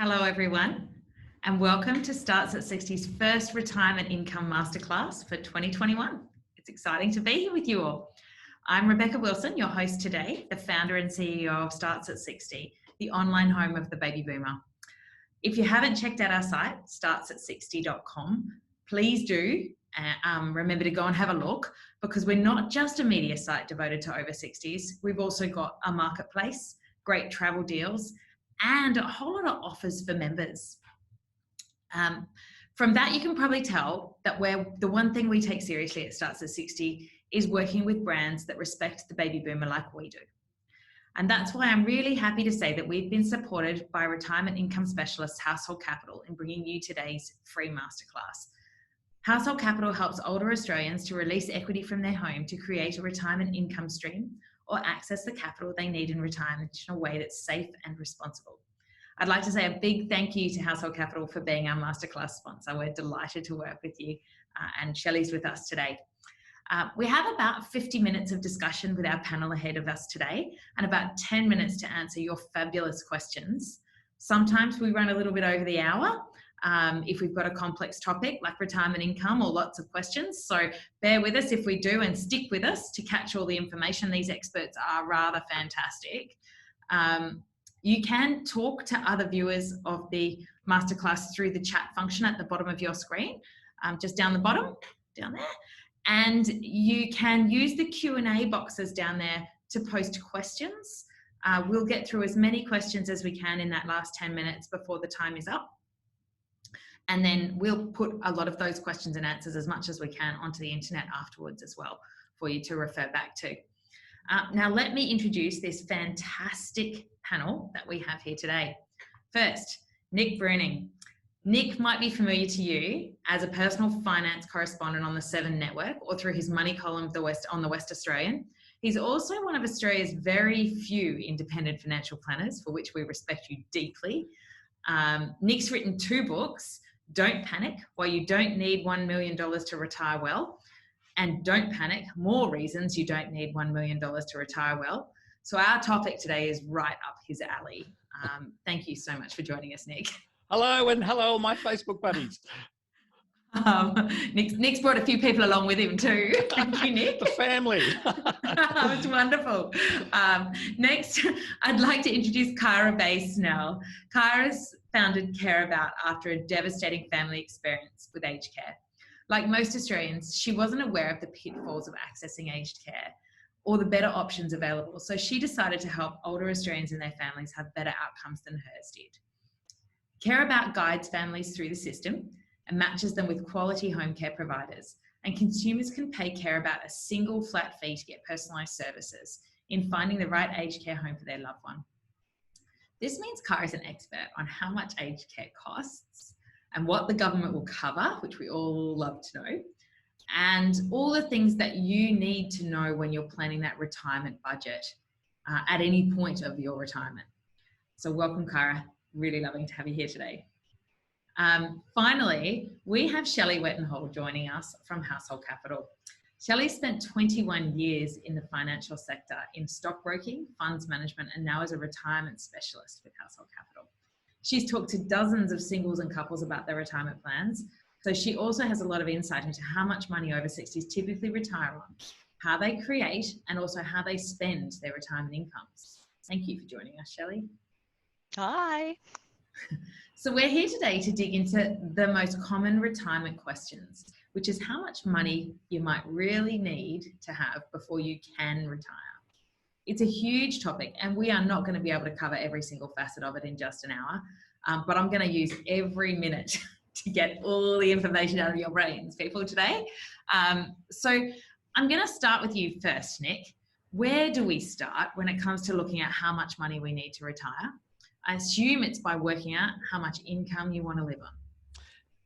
Hello everyone, and welcome to Starts at 60's first Retirement Income Masterclass for 2021. It's exciting to be here with you all. I'm Rebecca Wilson, your host today, the founder and CEO of Starts at 60, the online home of the baby boomer. If you haven't checked out our site, startsat60.com, please do remember to go and have a look, because we're not just a media site devoted to over 60s. We've also got a marketplace, great travel deals, and a whole lot of offers for members. From that, you can probably tell that the one thing we take seriously at Starts at 60 is working with brands that respect the baby boomer like we do. And that's why I'm really happy to say that we've been supported by retirement income specialist Household Capital in bringing you today's free masterclass. Household Capital helps older Australians to release equity from their home to create a retirement income stream or access the capital they need in retirement in a way that's safe and responsible. I'd like to say a big thank you to Household Capital for being our masterclass sponsor. We're delighted to work with you, and Shelley's with us today. We have about 50 minutes of discussion with our panel ahead of us today, and about 10 minutes to answer your fabulous questions. Sometimes we run a little bit over the hour if we've got a complex topic like retirement income or lots of questions. So bear with us if we do, and stick with us to catch all the information. These experts are rather fantastic. You can talk to other viewers of the masterclass through the chat function at the bottom of your screen, just down the bottom, down there. And you can use the Q&A boxes down there to post questions. We'll get through as many questions as we can in that last 10 minutes before the time is up. And then we'll put a lot of those questions and answers as much as we can onto the internet afterwards as well for you to refer back to. Now, let me introduce this fantastic panel that we have here today. First, Nick Bruining. Nick might be familiar to you as a personal finance correspondent on the 7 Network or through his money column on the West Australian. He's also one of Australia's very few independent financial planners, for which we respect you deeply. Nick's written 2 books, Don't Panic, Why You Don't Need $1 Million to Retire Well, and Don't Panic, More Reasons You Don't Need $1 Million to Retire Well. So our topic today is right up his alley. Thank you so much for joining us, Nick. Hello, and hello, my Facebook buddies. Nick's brought a few people along with him too. Thank you, Nick. The family. It's wonderful. Next, I'd like to introduce Kyra-Bae Snell. Kyra's founded Care-About after a devastating family experience with aged care. Like most Australians, she wasn't aware of the pitfalls of accessing aged care or the better options available. So she decided to help older Australians and their families have better outcomes than hers did. Care-About guides families through the system and matches them with quality home care providers. And consumers can pay Care-About a single flat fee to get personalised services in finding the right aged care home for their loved one. This means Kyra is an expert on how much aged care costs and what the government will cover, which we all love to know, and all the things that you need to know when you're planning that retirement budget at any point of your retirement. So welcome, Kyra. Really loving to have you here today. Finally, we have Shelley Wettenhall joining us from Household Capital. Shelley spent 21 years in the financial sector in stockbroking, funds management, and now is a retirement specialist with Household Capital. She's talked to dozens of singles and couples about their retirement plans, so she also has a lot of insight into how much money over 60s typically retire on, how they create, and also how they spend their retirement incomes. Thank you for joining us, Shelley. Hi. So we're here today to dig into the most common retirement questions, which is how much money you might really need to have before you can retire. It's a huge topic, and we are not going to be able to cover every single facet of it in just an hour, but I'm going to use every minute to get all the information out of your brains, people, today. So I'm going to start with you first, Nick. Where do we start when it comes to looking at how much money we need to retire? I assume it's by working out how much income you want to live on.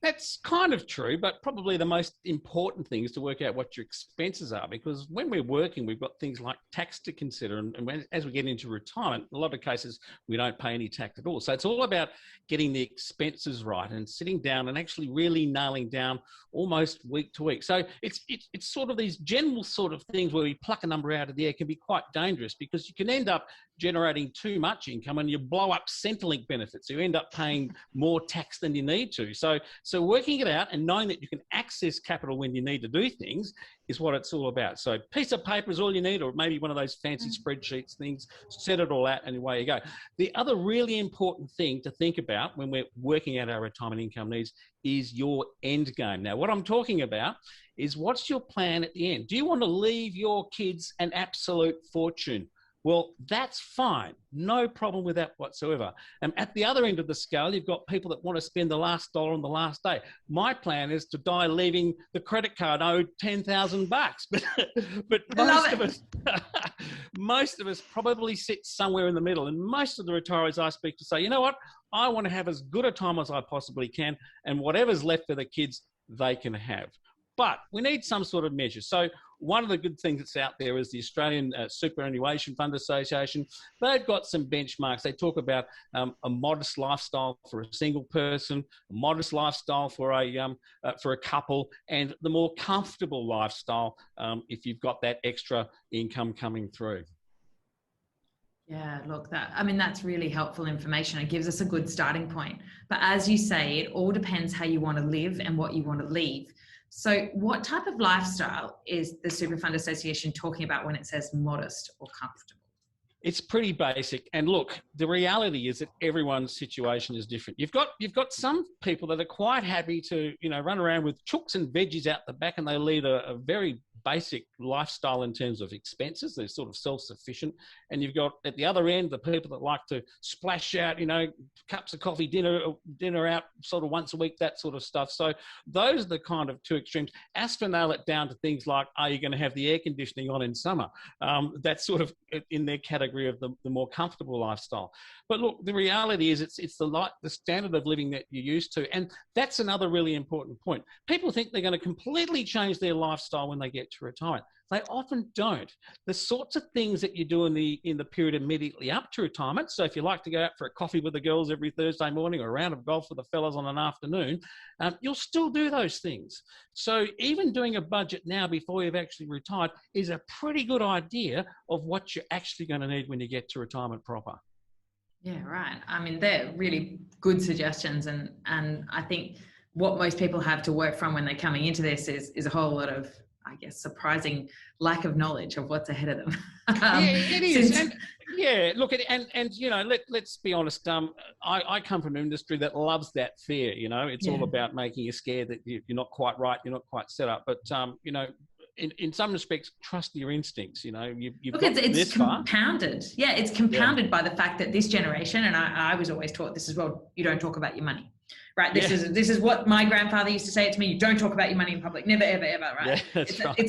That's kind of true, but probably the most important thing is to work out what your expenses are, because when we're working, we've got things like tax to consider. And as we get into retirement, in a lot of cases, we don't pay any tax at all. So it's all about getting the expenses right and sitting down and actually really nailing down almost week to week. So it's sort of these general sort of things where we pluck a number out of the air can be quite dangerous, because you can end up generating too much income and you blow up Centrelink benefits. You end up paying more tax than you need to. So working it out and knowing that you can access capital when you need to do things is what it's all about. So piece of paper is all you need, or maybe one of those fancy spreadsheets things, set it all out and away you go. The other really important thing to think about when we're working out our retirement income needs is your end game. Now, what I'm talking about is, what's your plan at the end? Do you want to leave your kids an absolute fortune? Well, that's fine. No problem with that whatsoever. And at the other end of the scale, you've got people that want to spend the last dollar on the last day. My plan is to die leaving the credit card owed $10,000. But most of us probably sit somewhere in the middle. And most of the retirees I speak to say, you know what? I want to have as good a time as I possibly can, and whatever's left for the kids, they can have. But we need some sort of measure. So one of the good things that's out there is the Australian Superannuation Fund Association. They've got some benchmarks. They talk about a modest lifestyle for a single person, a modest lifestyle for a couple, and the more comfortable lifestyle if you've got that extra income coming through. Yeah, look, that's really helpful information. It gives us a good starting point. But as you say, it all depends how you want to live and what you want to leave. So what type of lifestyle is the Super Fund Association talking about when it says modest or comfortable? It's pretty basic. And look, the reality is that everyone's situation is different. You've got some people that are quite happy to, run around with chooks and veggies out the back, and they lead a very basic lifestyle in terms of expenses. They're sort of self-sufficient. And you've got at the other end the people that like to splash out, cups of coffee, dinner out sort of once a week, that sort of stuff. So those are the kind of two extremes. As for nail it down to things like, are you going to have the air conditioning on in summer? That's sort of in their category of the more comfortable lifestyle. But look, the reality is it's the standard of living that you're used to. And that's another really important point. People think they're going to completely change their lifestyle when they get to retirement. They often don't. The sorts of things that you do in the period immediately up to retirement. So if you like to go out for a coffee with the girls every Thursday morning, or a round of golf with the fellas on an afternoon, you'll still do those things. So even doing a budget now before you've actually retired is a pretty good idea of what you're actually going to need when you get to retirement proper. Yeah, right. They're really good suggestions. And I think what most people have to work from when they're coming into this is a whole lot of, I guess, surprising lack of knowledge of what's ahead of them. It is. Let's be honest. I come from an industry that loves that fear. It's all about making you scared that you're not quite right, you're not quite set up. But in some respects, trust your instincts. It's compounded. Yeah, it's compounded by the fact that this generation, and I was always taught this as well, you don't talk about your money. Right. This is what my grandfather used to say to me. You don't talk about your money in public. Never, ever, ever. Right. Yeah,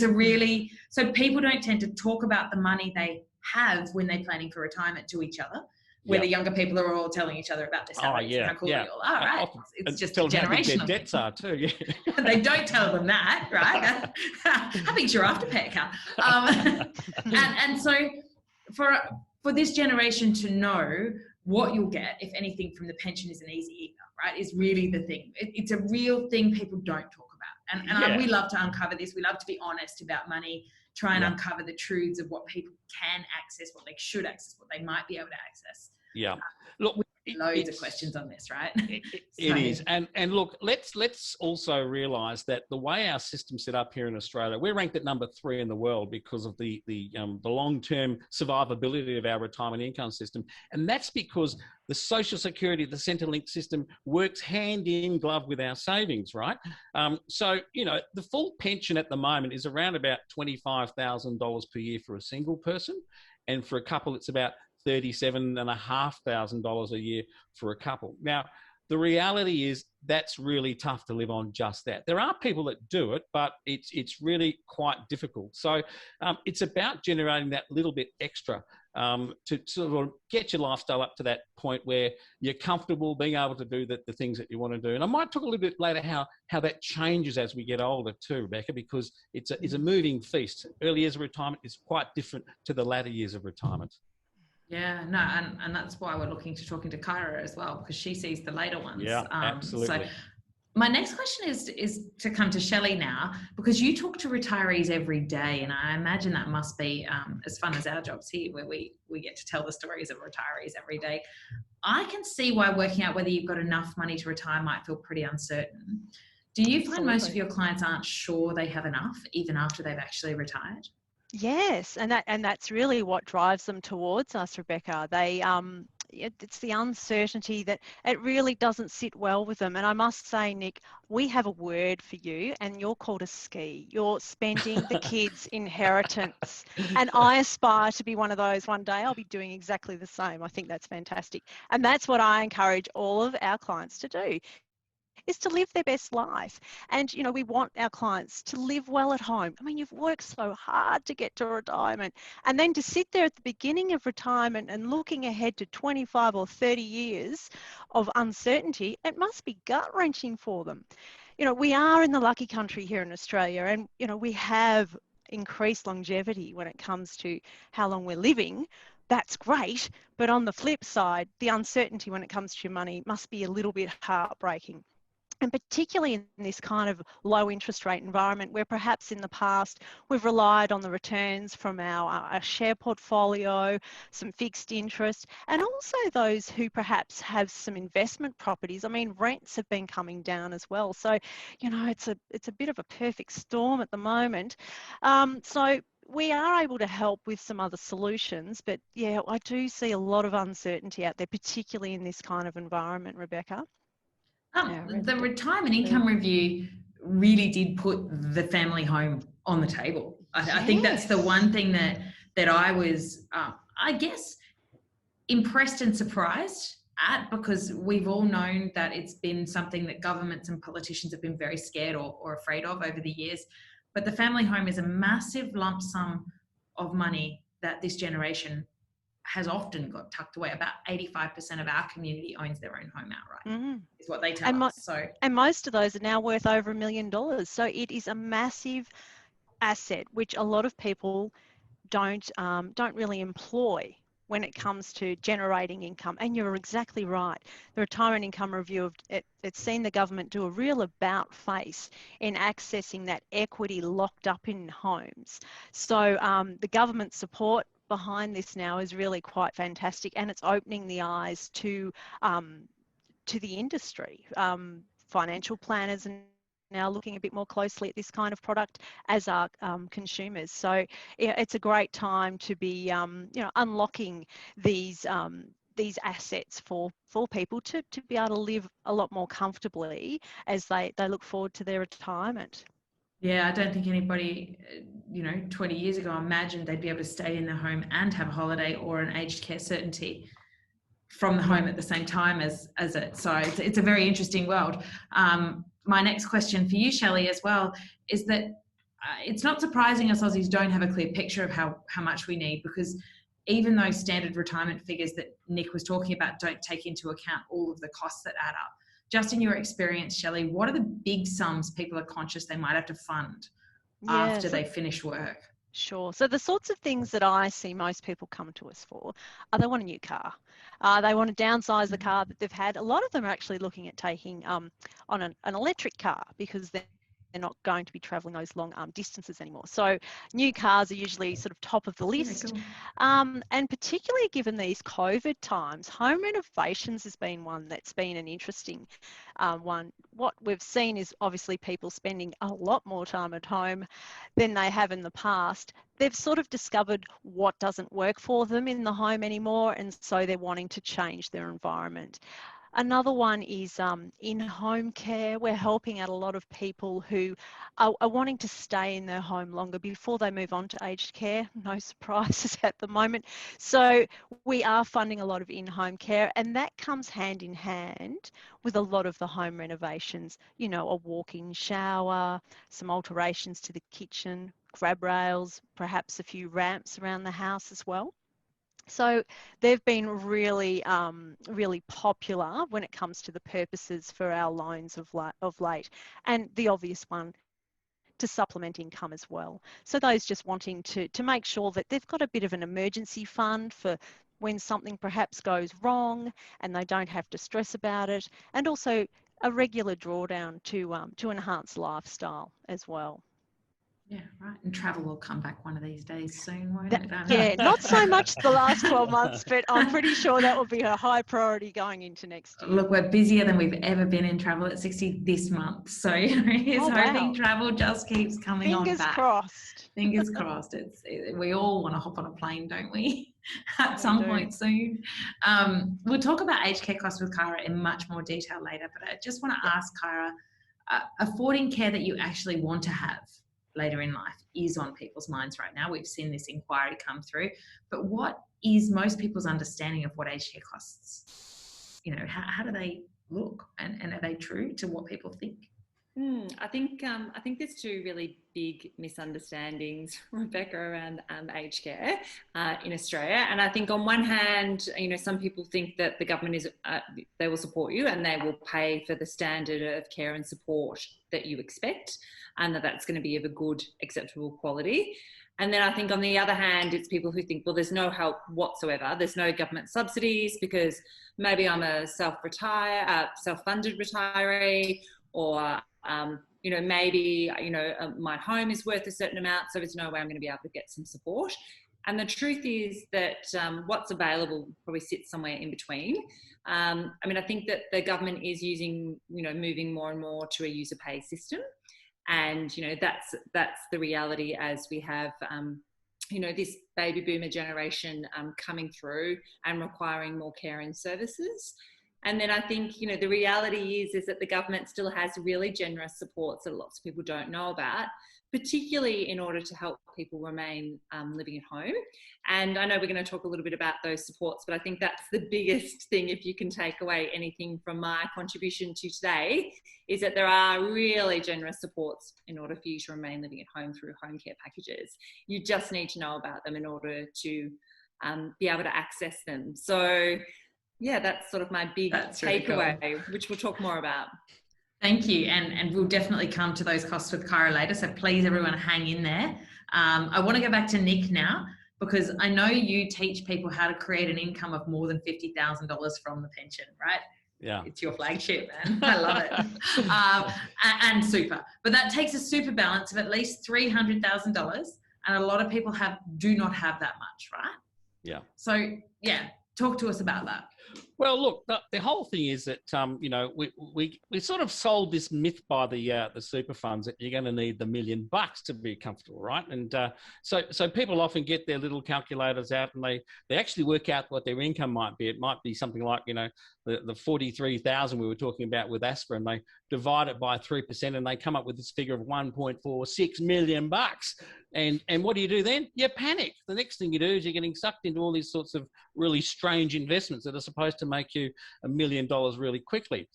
right. So people don't tend to talk about the money they have when they're planning for retirement to each other, where the younger people are all telling each other about this. How cool they all are. Right. It's just a generational their debts are too. Yeah. They don't tell them that. Right. How big's your afterpay account? And so for this generation to know what you'll get, if anything, from the pension isn't easy either, right, is really the thing. It's a real thing people don't talk about. And we love to uncover this. We love to be honest about money, try and uncover the truths of what people can access, what they should access, what they might be able to access. Yeah. Look, loads of questions on this, right? It is. And look, let's also realise that the way our system's set up here in Australia, we're ranked at number 3 in the world because of the long-term survivability of our retirement income system. And that's because the Social Security, the Centrelink system, works hand in glove with our savings, right? So, the full pension at the moment is around about $25,000 per year for a single person. And for a couple, it's about $37,500 a year for a couple. Now, the reality is that's really tough to live on just that. There are people that do it, but it's really quite difficult. So it's about generating that little bit extra. to sort of get your lifestyle up to that point where you're comfortable being able to do the things that you want to do. And I might talk a little bit later how that changes as we get older too, Rebecca, because it's a moving feast. Early years of retirement is quite different to the latter years of retirement. Yeah, no, and that's why we're looking to talking to Kyra as well, because she sees the later ones. Yeah, absolutely. So my next question is to come to Shelley now, because you talk to retirees every day, and I imagine that must be as fun as our jobs here, where we get to tell the stories of retirees every day. I can see why working out whether you've got enough money to retire might feel pretty uncertain. Do you find most of your clients aren't sure they have enough even after they've actually retired? Yes, and that's really what drives them towards us, Rebecca. It's the uncertainty that it really doesn't sit well with them. And I must say, Nick, we have a word for you, and you're called a ski. You're spending the kids' inheritance. And I aspire to be one of those one day. I'll be doing exactly the same. I think that's fantastic. And that's what I encourage all of our clients to do, is to live their best life. And, you know, we want our clients to live well at home. I mean, you've worked so hard to get to retirement, and then to sit there at the beginning of retirement and looking ahead to 25 or 30 years of uncertainty, it must be gut-wrenching for them. You know, we are in the lucky country here in Australia, and, you know, we have increased longevity when it comes to how long we're living. That's great, but on the flip side, the uncertainty when it comes to your money must be a little bit heartbreaking. And particularly in this kind of low interest rate environment, where perhaps in the past we've relied on the returns from our share portfolio, some fixed interest, and also those who perhaps have some investment properties. I mean, rents have been coming down as well. So, you know, it's a bit of a perfect storm at the moment. So we are able to help with some other solutions, but yeah, I do see a lot of uncertainty out there, particularly in this kind of environment, Rebecca. The retirement income review really did put the family home on the table. I think that's the one thing that I was, I guess, impressed and surprised at, because we've all known that it's been something that governments and politicians have been very scared or afraid of over the years. But the family home is a massive lump sum of money that this generation has often got tucked away. About 85% of our community owns their own home outright, is what they tell us. And most of those are now worth over $1 million. So it is a massive asset, which a lot of people don't really employ when it comes to generating income. And you're exactly right. The Retirement Income Review, it's seen the government do a real about face in accessing that equity locked up in homes. So the government support behind this now is really quite fantastic, and it's opening the eyes to the industry. Financial planners are now looking a bit more closely at this kind of product, as are consumers. So yeah, it's a great time to be unlocking these assets for people to be able to live a lot more comfortably as they look forward to their retirement. Yeah, I don't think anybody, 20 years ago imagined they'd be able to stay in their home and have a holiday or an aged care certainty from the home at the same time as it. So it's a very interesting world. My next question for you, Shelley, as well, is that it's not surprising us Aussies don't have a clear picture of how much we need, because even those standard retirement figures that Nick was talking about don't take into account all of the costs that add up. Just in your experience, Shelley, what are the big sums people are conscious they might have to fund after they finish work? Sure. So the sorts of things that I see most people come to us for are they want a new car. They want to downsize the car that they've had. A lot of them are actually looking at taking on an electric car, because they're not going to be traveling those long distances anymore. So new cars are usually sort of top of the list. Cool. And particularly given these COVID times, home renovations has been one that's been an interesting one. What we've seen is obviously people spending a lot more time at home than they have in the past. They've sort of discovered what doesn't work for them in the home anymore, and so they're wanting to change their environment. Another one is in-home care. We're helping out a lot of people who are wanting to stay in their home longer before they move on to aged care. No surprises at the moment. So we are funding a lot of in-home care, and that comes hand in hand with a lot of the home renovations. You know, a walk-in shower, some alterations to the kitchen, grab rails, perhaps a few ramps around the house as well. So they've been really, really popular when it comes to the purposes for our loans of late. And the obvious one, to supplement income as well. So those just wanting to make sure that they've got a bit of an emergency fund for when something perhaps goes wrong and they don't have to stress about it, and also a regular drawdown to enhance lifestyle as well. Yeah, right. And travel will come back one of these days soon, won't it? Yeah, not so much the last 12 months, but I'm pretty sure that will be a high priority going into next year. Look, we're busier than we've ever been in Travel at 60 this month. So here's hoping travel just keeps coming on back. Fingers crossed. Fingers crossed. We all want to hop on a plane, don't we? At some point soon. We'll talk about aged care costs with Kyra in much more detail later, but I just want to ask Kyra, affording care that you actually want to have later in life is on people's minds right now. We've seen this inquiry come through, but what is most people's understanding of what aged care costs? You know, how do they look, and are they true to what people think? I think there's two really big misunderstandings, Rebecca, around aged care in Australia. And I think on one hand, you know, some people think that the government is they will support you and they will pay for the standard of care and support that you expect, and that's going to be of a good, acceptable quality. And then I think on the other hand, it's people who think, well, there's no help whatsoever. There's no government subsidies because maybe I'm a self-funded retiree, or you know, maybe, you know, my home is worth a certain amount, so there's no way I'm going to be able to get some support. And the truth is that what's available probably sits somewhere in between. I mean, I think that the government is moving more and more to a user pay system. And, you know, that's the reality as we have, you know, this baby boomer generation coming through and requiring more care and services. And then I think, you know, the reality is that the government still has really generous supports that lots of people don't know about, particularly in order to help people remain living at home. And I know we're going to talk a little bit about those supports, but I think that's the biggest thing, if you can take away anything from my contribution to today, is that there are really generous supports in order for you to remain living at home through home care packages. You just need to know about them in order to be able to access them. So yeah, that's sort of my big takeaway, really cool, which we'll talk more about. Thank you. And we'll definitely come to those costs with Kyra later. So please, everyone, hang in there. I want to go back to Nick now, because I know you teach people how to create an income of more than $50,000 from the pension, right? Yeah. It's your flagship, man. I love it. And super. But that takes a super balance of at least $300,000. And a lot of people do not have that much, right? Yeah. So, yeah, talk to us about that. Well, look, the whole thing is that, you know, we sort of sold this myth by the super funds that you're going to need the $1 million to be comfortable, right? And so people often get their little calculators out and they actually work out what their income might be. It might be something like, you know, the 43,000 we were talking about with ASPA, and they divide it by 3% and they come up with this figure of $1.46 million. And what do you do then? You panic. The next thing you do is you're getting sucked into all these sorts of really strange investments that are supposed to make you $1 million really quickly.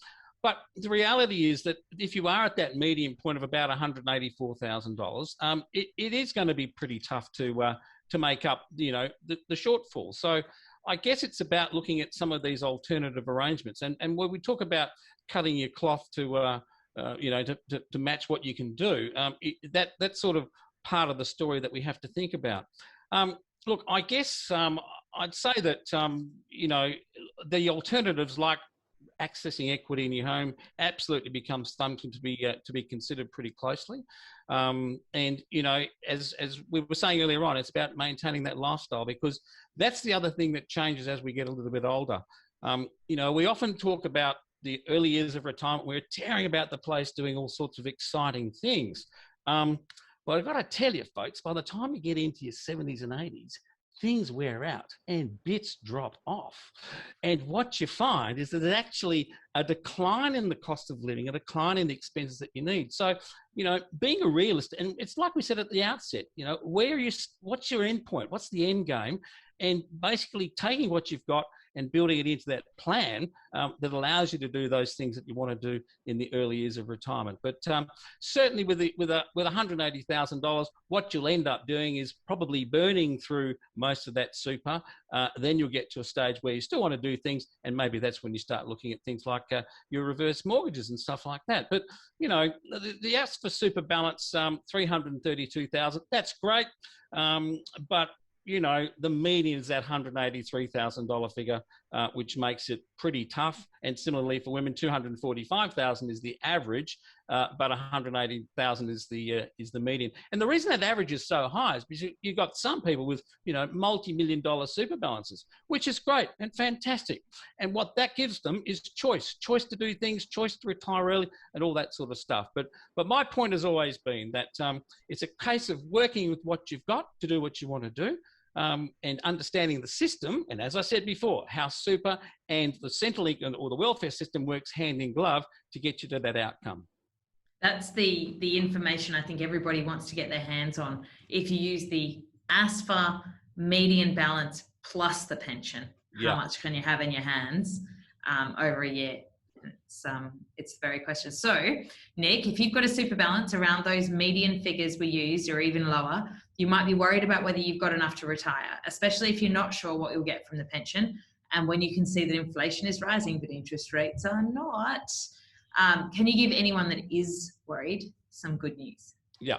But the reality is that if you are at that median point of about $184,000, it is going to be pretty tough to make up, you know, the shortfall. So I guess it's about looking at some of these alternative arrangements. And when we talk about cutting your cloth to, you know, to match what you can do, that's sort of part of the story that we have to think about. Look, I guess I'd say that, you know, the alternatives like accessing equity in your home absolutely becomes something to be considered pretty closely. And, you know, as we were saying earlier on, it's about maintaining that lifestyle, because that's the other thing that changes as we get a little bit older. You know, we often talk about the early years of retirement. We're tearing about the place doing all sorts of exciting things. But I've got to tell you, folks, by the time you get into your 70s and 80s, things wear out and bits drop off. And what you find is that there's actually a decline in the cost of living, a decline in the expenses that you need. So, you know, being a realist, and it's like we said at the outset, you know, what's your end point? What's the end game? and basically taking what you've got and building it into that plan that allows you to do those things that you want to do in the early years of retirement. But certainly with $180,000, what you'll end up doing is probably burning through most of that super. Then you'll get to a stage where you still want to do things, and maybe that's when you start looking at things like your reverse mortgages and stuff like that. But the ask for super balance, $332,000, that's great, but the median is that $183,000 figure, which makes it pretty tough. And similarly for women, $245,000 is the average, but $180,000 is the median. And the reason that average is so high is because you've got some people with multi-million-dollar super balances, which is great and fantastic. And what that gives them is choice to do things, choice to retire early, and all that sort of stuff. But my point has always been that it's a case of working with what you've got to do what you want to do. And understanding the system, and as I said before, how super and the Centrelink or the welfare system works hand in glove to get you to that outcome. That's the information I think everybody wants to get their hands on. If you use the ASFA median balance plus the pension, how much can you have in your hands over a year? It's the very question. So, Nick, if you've got a super balance around those median figures we used or even lower, you might be worried about whether you've got enough to retire, especially if you're not sure what you'll get from the pension. And when you can see that inflation is rising, but interest rates are not, can you give anyone that is worried some good news? Yeah.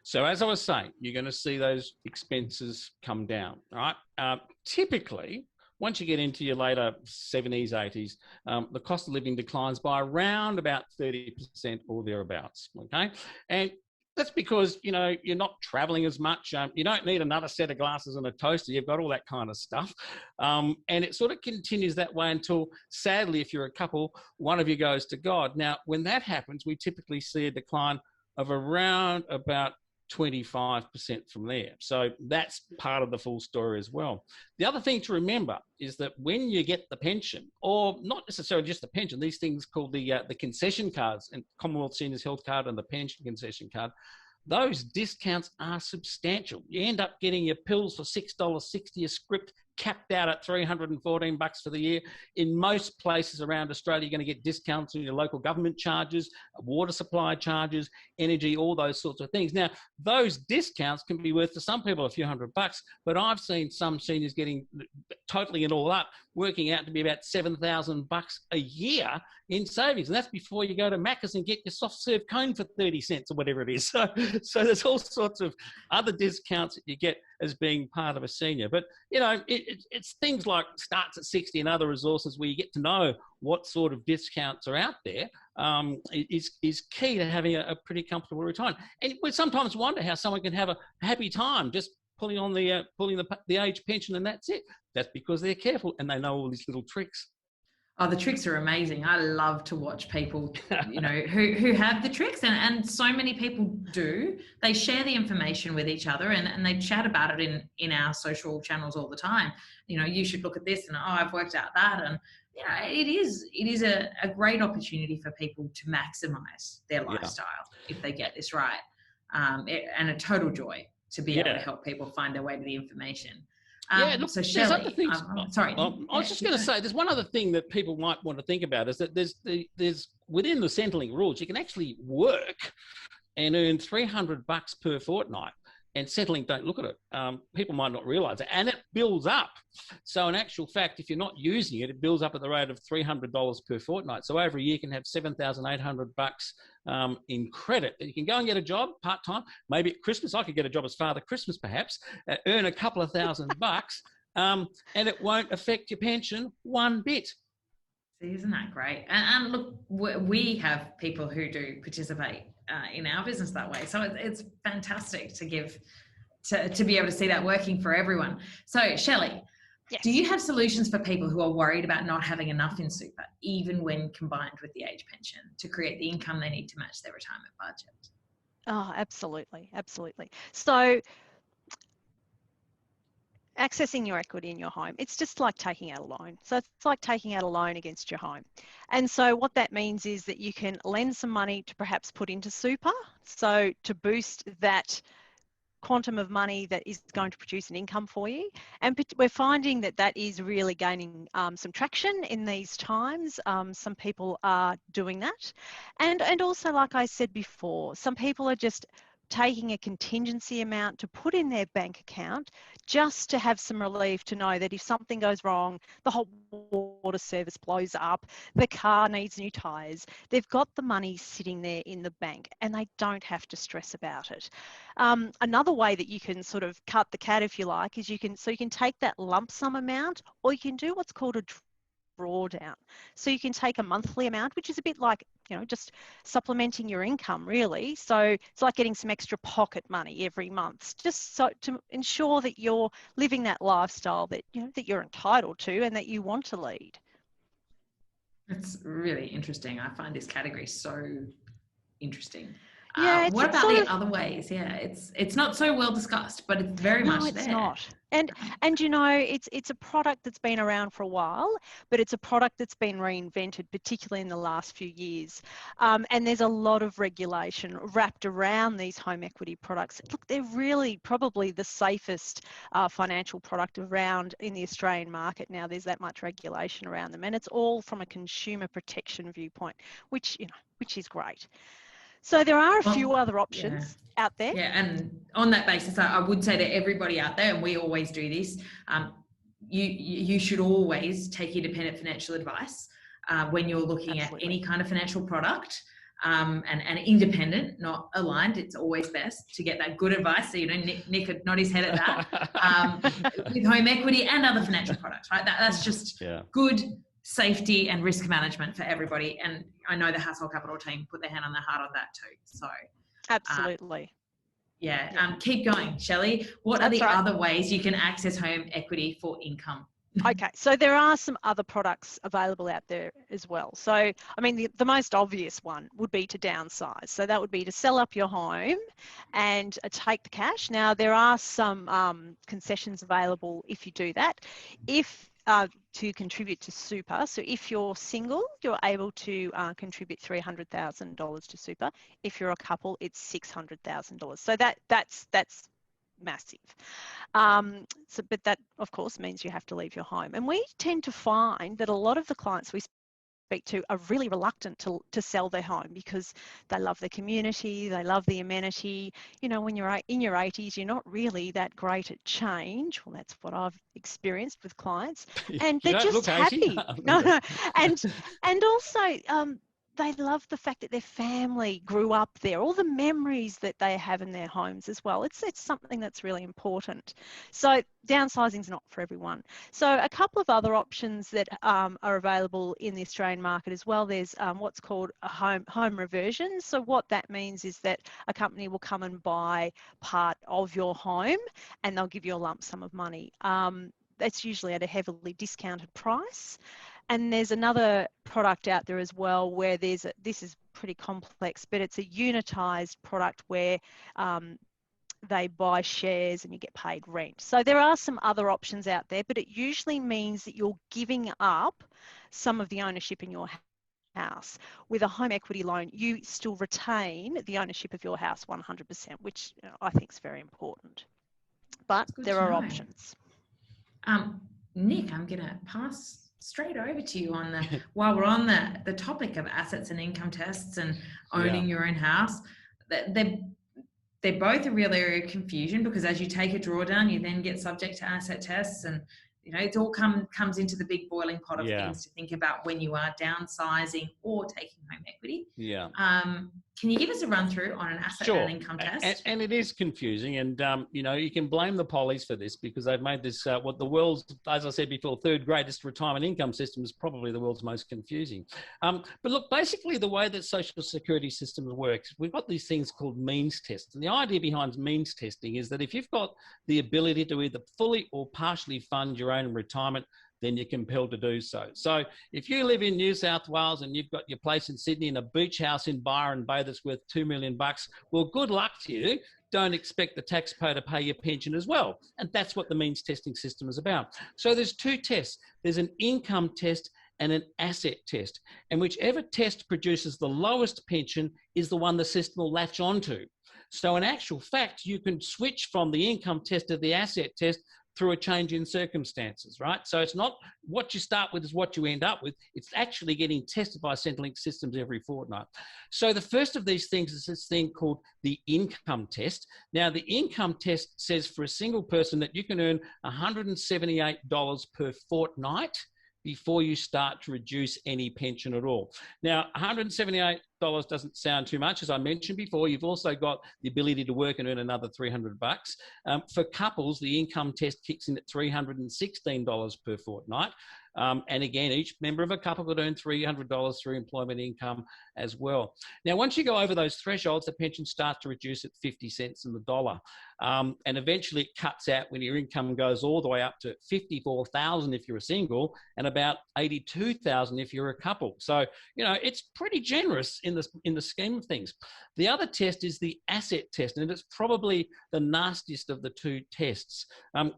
So as I was saying, you're going to see those expenses come down, all right? Typically, once you get into your later 70s, 80s, the cost of living declines by around about 30% or thereabouts, okay? And that's because, you're not traveling as much. You don't need another set of glasses and a toaster. You've got all that kind of stuff. And it sort of continues that way until, sadly, if you're a couple, one of you goes to God. Now, when that happens, we typically see a decline of around about 25% from there. So that's part of the full story as well. The other thing to remember is that when you get the pension, or not necessarily just the pension, these things called the concession cards, and Commonwealth Seniors Health Card and the pension concession card, those discounts are substantial. You end up getting your pills for $6.60 a script, capped out at $314 for the year. In most places around Australia, you're going to get discounts on your local government charges, water supply charges, energy, all those sorts of things. Now, those discounts can be worth to some people a few $100, but I've seen some seniors getting totally and all up, working out to be about $7,000 a year in savings. And that's before you go to Macca's and get your soft serve cone for 30 cents or whatever it is. So there's all sorts of other discounts that you get as being part of a senior. But, it's things like Starts at 60 and other resources where you get to know what sort of discounts are out there is key to having a pretty comfortable retirement. And we sometimes wonder how someone can have a happy time just pulling on the age pension and that's it. That's because they're careful and they know all these little tricks. Oh, the tricks are amazing. I love to watch people, who have the tricks, and so many people do. They share the information with each other and they chat about it in our social channels all the time. You should look at this and, I've worked out that. And, it is a great opportunity for people to maximize their lifestyle if they get this right. And a total joy to be able to help people find their way to the information. So Shelley, sorry. I was just going to say, there's one other thing that people might want to think about is that there's within the Centrelink rules, you can actually work and earn $300 per fortnight, and Centrelink don't look at it. People might not realise it, and it builds up. So in actual fact, if you're not using it, it builds up at the rate of $300 per fortnight. So over a year, you can have $7,800 in credit. You can go and get a job part-time. Maybe at Christmas, I could get a job as Father Christmas perhaps, earn a couple of $1,000, and it won't affect your pension one bit. Isn't that great? And look, we have people who do participate in our business that way. So it's fantastic to be able to see that working for everyone. So Shelley, do you have solutions for people who are worried about not having enough in super, even when combined with the age pension, to create the income they need to match their retirement budget? Oh, absolutely. Absolutely. So accessing your equity in your home, it's just like taking out a loan. So it's like taking out a loan against your home. And so what that means is that you can lend some money to perhaps put into super, so to boost that quantum of money that is going to produce an income for you. And we're finding that that is really gaining some traction in these times. Some people are doing that. And also, like I said before, some people are just taking a contingency amount to put in their bank account just to have some relief, to know that if something goes wrong, the hot water service blows up, the car needs new tyres, they've got the money sitting there in the bank and they don't have to stress about it. Another way that you can sort of cut the cat, if you like, is you can take that lump sum amount, or you can do what's called a drawdown. So you can take a monthly amount, which is a bit like, just supplementing your income, really. So it's like getting some extra pocket money every month, just so to ensure that you're living that lifestyle that that you're entitled to and that you want to lead. It's really interesting. I find this category so interesting. Yeah, what about the other ways? Yeah, it's not so well discussed, but it's very much there. No, it's not. And it's a product that's been around for a while, but it's a product that's been reinvented, particularly in the last few years. And there's a lot of regulation wrapped around these home equity products. Look, they're really probably the safest financial product around in the Australian market now. There's that much regulation around them, and it's all from a consumer protection viewpoint, which is great. So there are a few other options out there. Yeah, and on that basis, I would say to everybody out there, and we always do this, you should always take independent financial advice when you're looking at any kind of financial product, and independent, not aligned. It's always best to get that good advice. So, Nick could nod his head at that with home equity and other financial products, right? That's just good safety and risk management for everybody. And I know the Household Capital team put their hand on their heart on that too. So absolutely. Keep going, Shelley. What are the other ways you can access home equity for income? Okay, so there are some other products available out there as well. So, I mean, the most obvious one would be to downsize. So that would be to sell up your home and take the cash. Now, there are some concessions available if you do that. To contribute to super. So if you're single, you're able to contribute $300,000 to super. If you're a couple, it's $600,000. So that's massive. But that, of course, means you have to leave your home. And we tend to find that a lot of the clients we speak to are really reluctant to sell their home because they love the community, they love the amenity. When you're in your 80s, you're not really that great at change. Well, that's what I've experienced with clients, and they're just happy. No. And also they love the fact that their family grew up there, all the memories that they have in their homes as well. It's something that's really important. So downsizing is not for everyone. So a couple of other options that are available in the Australian market as well. There's what's called a home reversion. So what that means is that a company will come and buy part of your home and they'll give you a lump sum of money. That's usually at a heavily discounted price. And there's another product out there as well where this is pretty complex, but it's a unitised product where they buy shares and you get paid rent. So there are some other options out there, but it usually means that you're giving up some of the ownership in your house. With a home equity loan, you still retain the ownership of your house 100%, which I think is very important. But there are options. Nick, I'm going to pass straight over to you on while we're on the topic of assets and income tests and owning your own house. They're both a real area of confusion because as you take a drawdown, you then get subject to asset tests, and it all comes into the big boiling pot of things to think about when you are downsizing or taking home equity. Can you give us a run through on an asset and income test? And it is confusing, and you can blame the pollies for this because they've made this what the world's, as I said before, third greatest retirement income system is probably the world's most confusing. But look, basically the way that social security systems work, we've got these things called means tests, and the idea behind means testing is that if you've got the ability to either fully or partially fund your own retirement, then you're compelled to do so. So if you live in New South Wales and you've got your place in Sydney and a beach house in Byron Bay that's worth $2 million, well, good luck to you. Don't expect the taxpayer to pay your pension as well. And that's what the means testing system is about. So there's two tests. There's an income test and an asset test. And whichever test produces the lowest pension is the one the system will latch onto. So in actual fact, you can switch from the income test to the asset test through a change in circumstances, right? So it's not what you start with is what you end up with. It's actually getting tested by Centrelink systems every fortnight. So the first of these things is this thing called the income test. Now, the income test says for a single person that you can earn $178 per fortnight before you start to reduce any pension at all. Now, $178 doesn't sound too much. As I mentioned before, you've also got the ability to work and earn another $300. For couples, the income test kicks in at $316 per fortnight. And again, each member of a couple could earn $300 through employment income as well. Now, once you go over those thresholds, the pension starts to reduce at 50 cents in the dollar. And eventually it cuts out when your income goes all the way up to $54,000 if you're a single and about $82,000 if you're a couple. So, you know, it's pretty generous in the scheme of things. The other test is the asset test, and it's probably the nastiest of the two tests.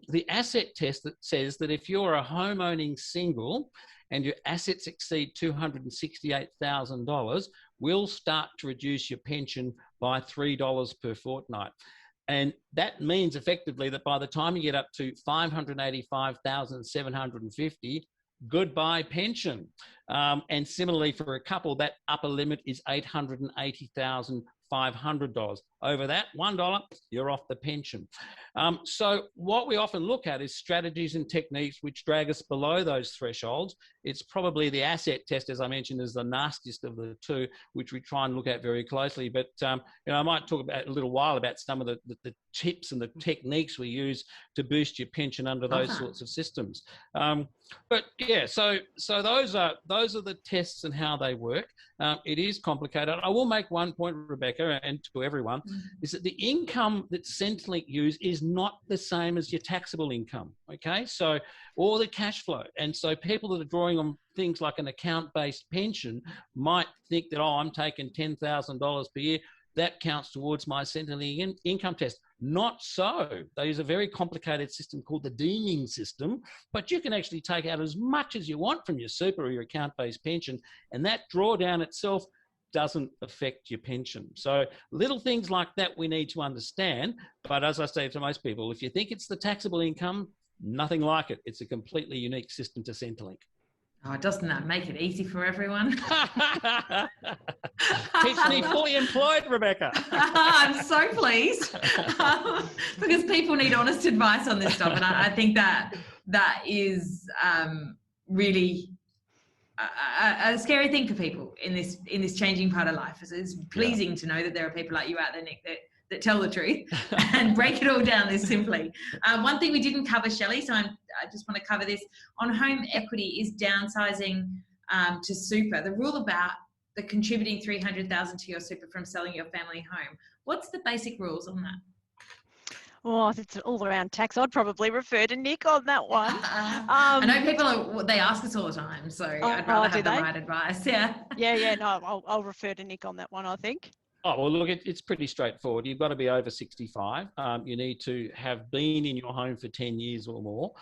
The asset test that says that if you're a home-owning single and your assets exceed $268,000, will start to reduce your pension by $3 per fortnight. And that means effectively that by the time you get up to $585,750, goodbye pension. And similarly for a couple, that upper limit is $880,500. Over that, $1, you're off the pension. So what we often look at is strategies and techniques which drag us below those thresholds. It's probably the asset test, as I mentioned, is the nastiest of the two, which we try and look at very closely. But you know, I might talk about a little while about some of the tips and the techniques we use to boost your pension under those sorts of systems. But yeah, so those are the tests and how they work. It is complicated. I will make one point, Rebecca, and to everyone, is that the income that Centrelink use is not the same as your taxable income, okay? So, or the cash flow. And so people that are drawing on things like an account-based pension might think that, oh, I'm taking $10,000 per year. That counts towards my Centrelink income test. Not so. They use a very complicated system called the deeming system, but you can actually take out as much as you want from your super or your account-based pension, and that drawdown itself doesn't affect your pension. So little things like that we need to understand. But as I say to most people, if you think it's the taxable income, nothing like it. It's a completely unique system to Centrelink. Oh, doesn't that make it easy for everyone? Keeps me fully employed, Rebecca. I'm so pleased because people need honest advice on this stuff, and I think that is really a scary thing for people in this changing part of life. It's pleasing to know that there are people like you out there, Nick, that tell the truth and break it all down this simply. One thing we didn't cover, Shelley, so I just want to cover this on home equity, is downsizing to super. The rule about the contributing $300,000 to your super from selling your family home. What's the basic rules on that? Oh, it's all around tax. I'd probably refer to Nick on that one. I know people they ask us all the time, so I'd rather have the right advice. Yeah. No, I'll refer to Nick on that one, I think. Oh, well, look, it's pretty straightforward. You've got to be over 65. You need to have been in your home for 10 years or more.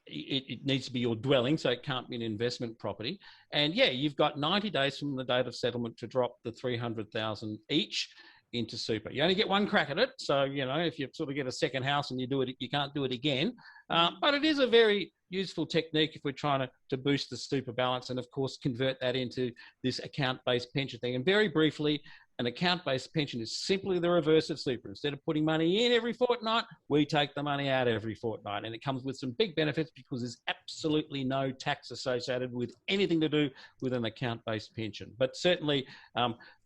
It needs to be your dwelling, so it can't be an investment property. And yeah, you've got 90 days from the date of settlement to drop the $300,000 each into super. You only get one crack at it. So, you know, if you sort of get a second house and you do it, you can't do it again. But it is a very useful technique if we're trying to boost the super balance and, of course, convert that into this account-based pension thing. And very briefly, an account-based pension is simply the reverse of super. Instead of putting money in every fortnight, we take the money out every fortnight. And it comes with some big benefits because there's absolutely no tax associated with anything to do with an account-based pension. But certainly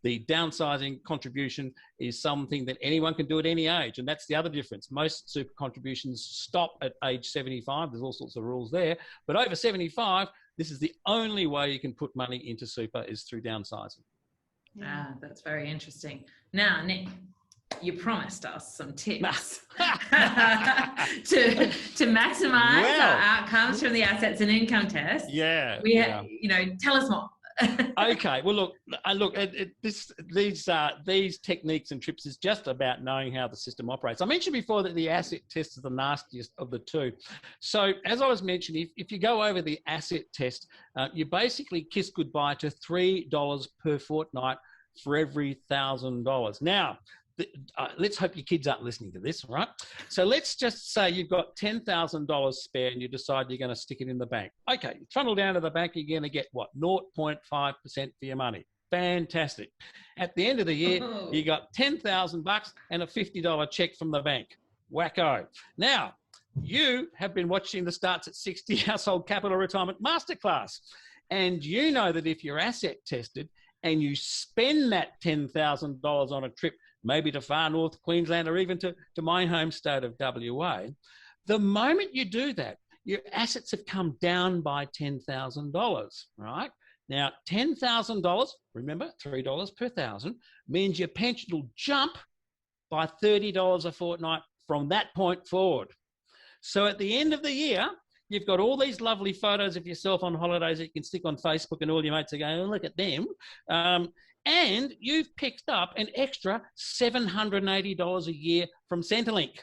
the downsizing contribution is something that anyone can do at any age. And that's the other difference. Most super contributions stop at age 75. There's all sorts of rules there. But over 75, this is the only way you can put money into super is through downsizing. That's very interesting. Now, Nick, you promised us some tips to maximise our outcomes from the assets and income test. Tell us more. Okay. Well, these techniques and tips is just about knowing how the system operates. I mentioned before that the asset test is the nastiest of the two. So as I was mentioning, if you go over the asset test, you basically kiss goodbye to $3 per fortnight for every $1,000. Now, let's hope your kids aren't listening to this, right? So let's just say you've got $10,000 spare and you decide you're going to stick it in the bank. Okay, you trundle down to the bank, you're going to get what? 0.5% for your money. Fantastic. At the end of the year, you got $10,000 and a $50 check from the bank. Wacko. Now, you have been watching the Starts at 60 Household Capital Retirement Masterclass, and you know that if you're asset tested and you spend that $10,000 on a trip, maybe to far north Queensland or even to my home state of WA, the moment you do that, your assets have come down by $10,000, right? Now, $10,000, remember, $3 per thousand, means your pension will jump by $30 a fortnight from that point forward. So at the end of the year, you've got all these lovely photos of yourself on holidays that you can stick on Facebook and all your mates are going, oh, look at them. And you've picked up an extra $780 a year from Centrelink.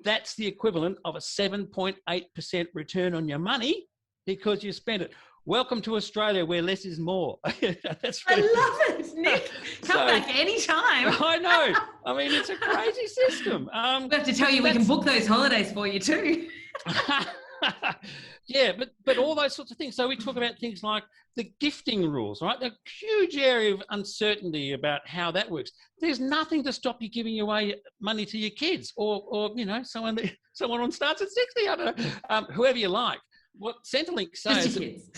That's the equivalent of a 7.8% return on your money because you spent it. Welcome to Australia, where less is more. That's I love it, Nick. Come back anytime. I know. I mean, it's a crazy system. We have to tell you we can book those holidays for you too. Yeah, but all those sorts of things. So we talk about things like the gifting rules, right? The huge area of uncertainty about how that works. There's nothing to stop you giving away money to your kids or you know, someone on Starts at 60, I don't know, whoever you like. What Centrelink says, kids.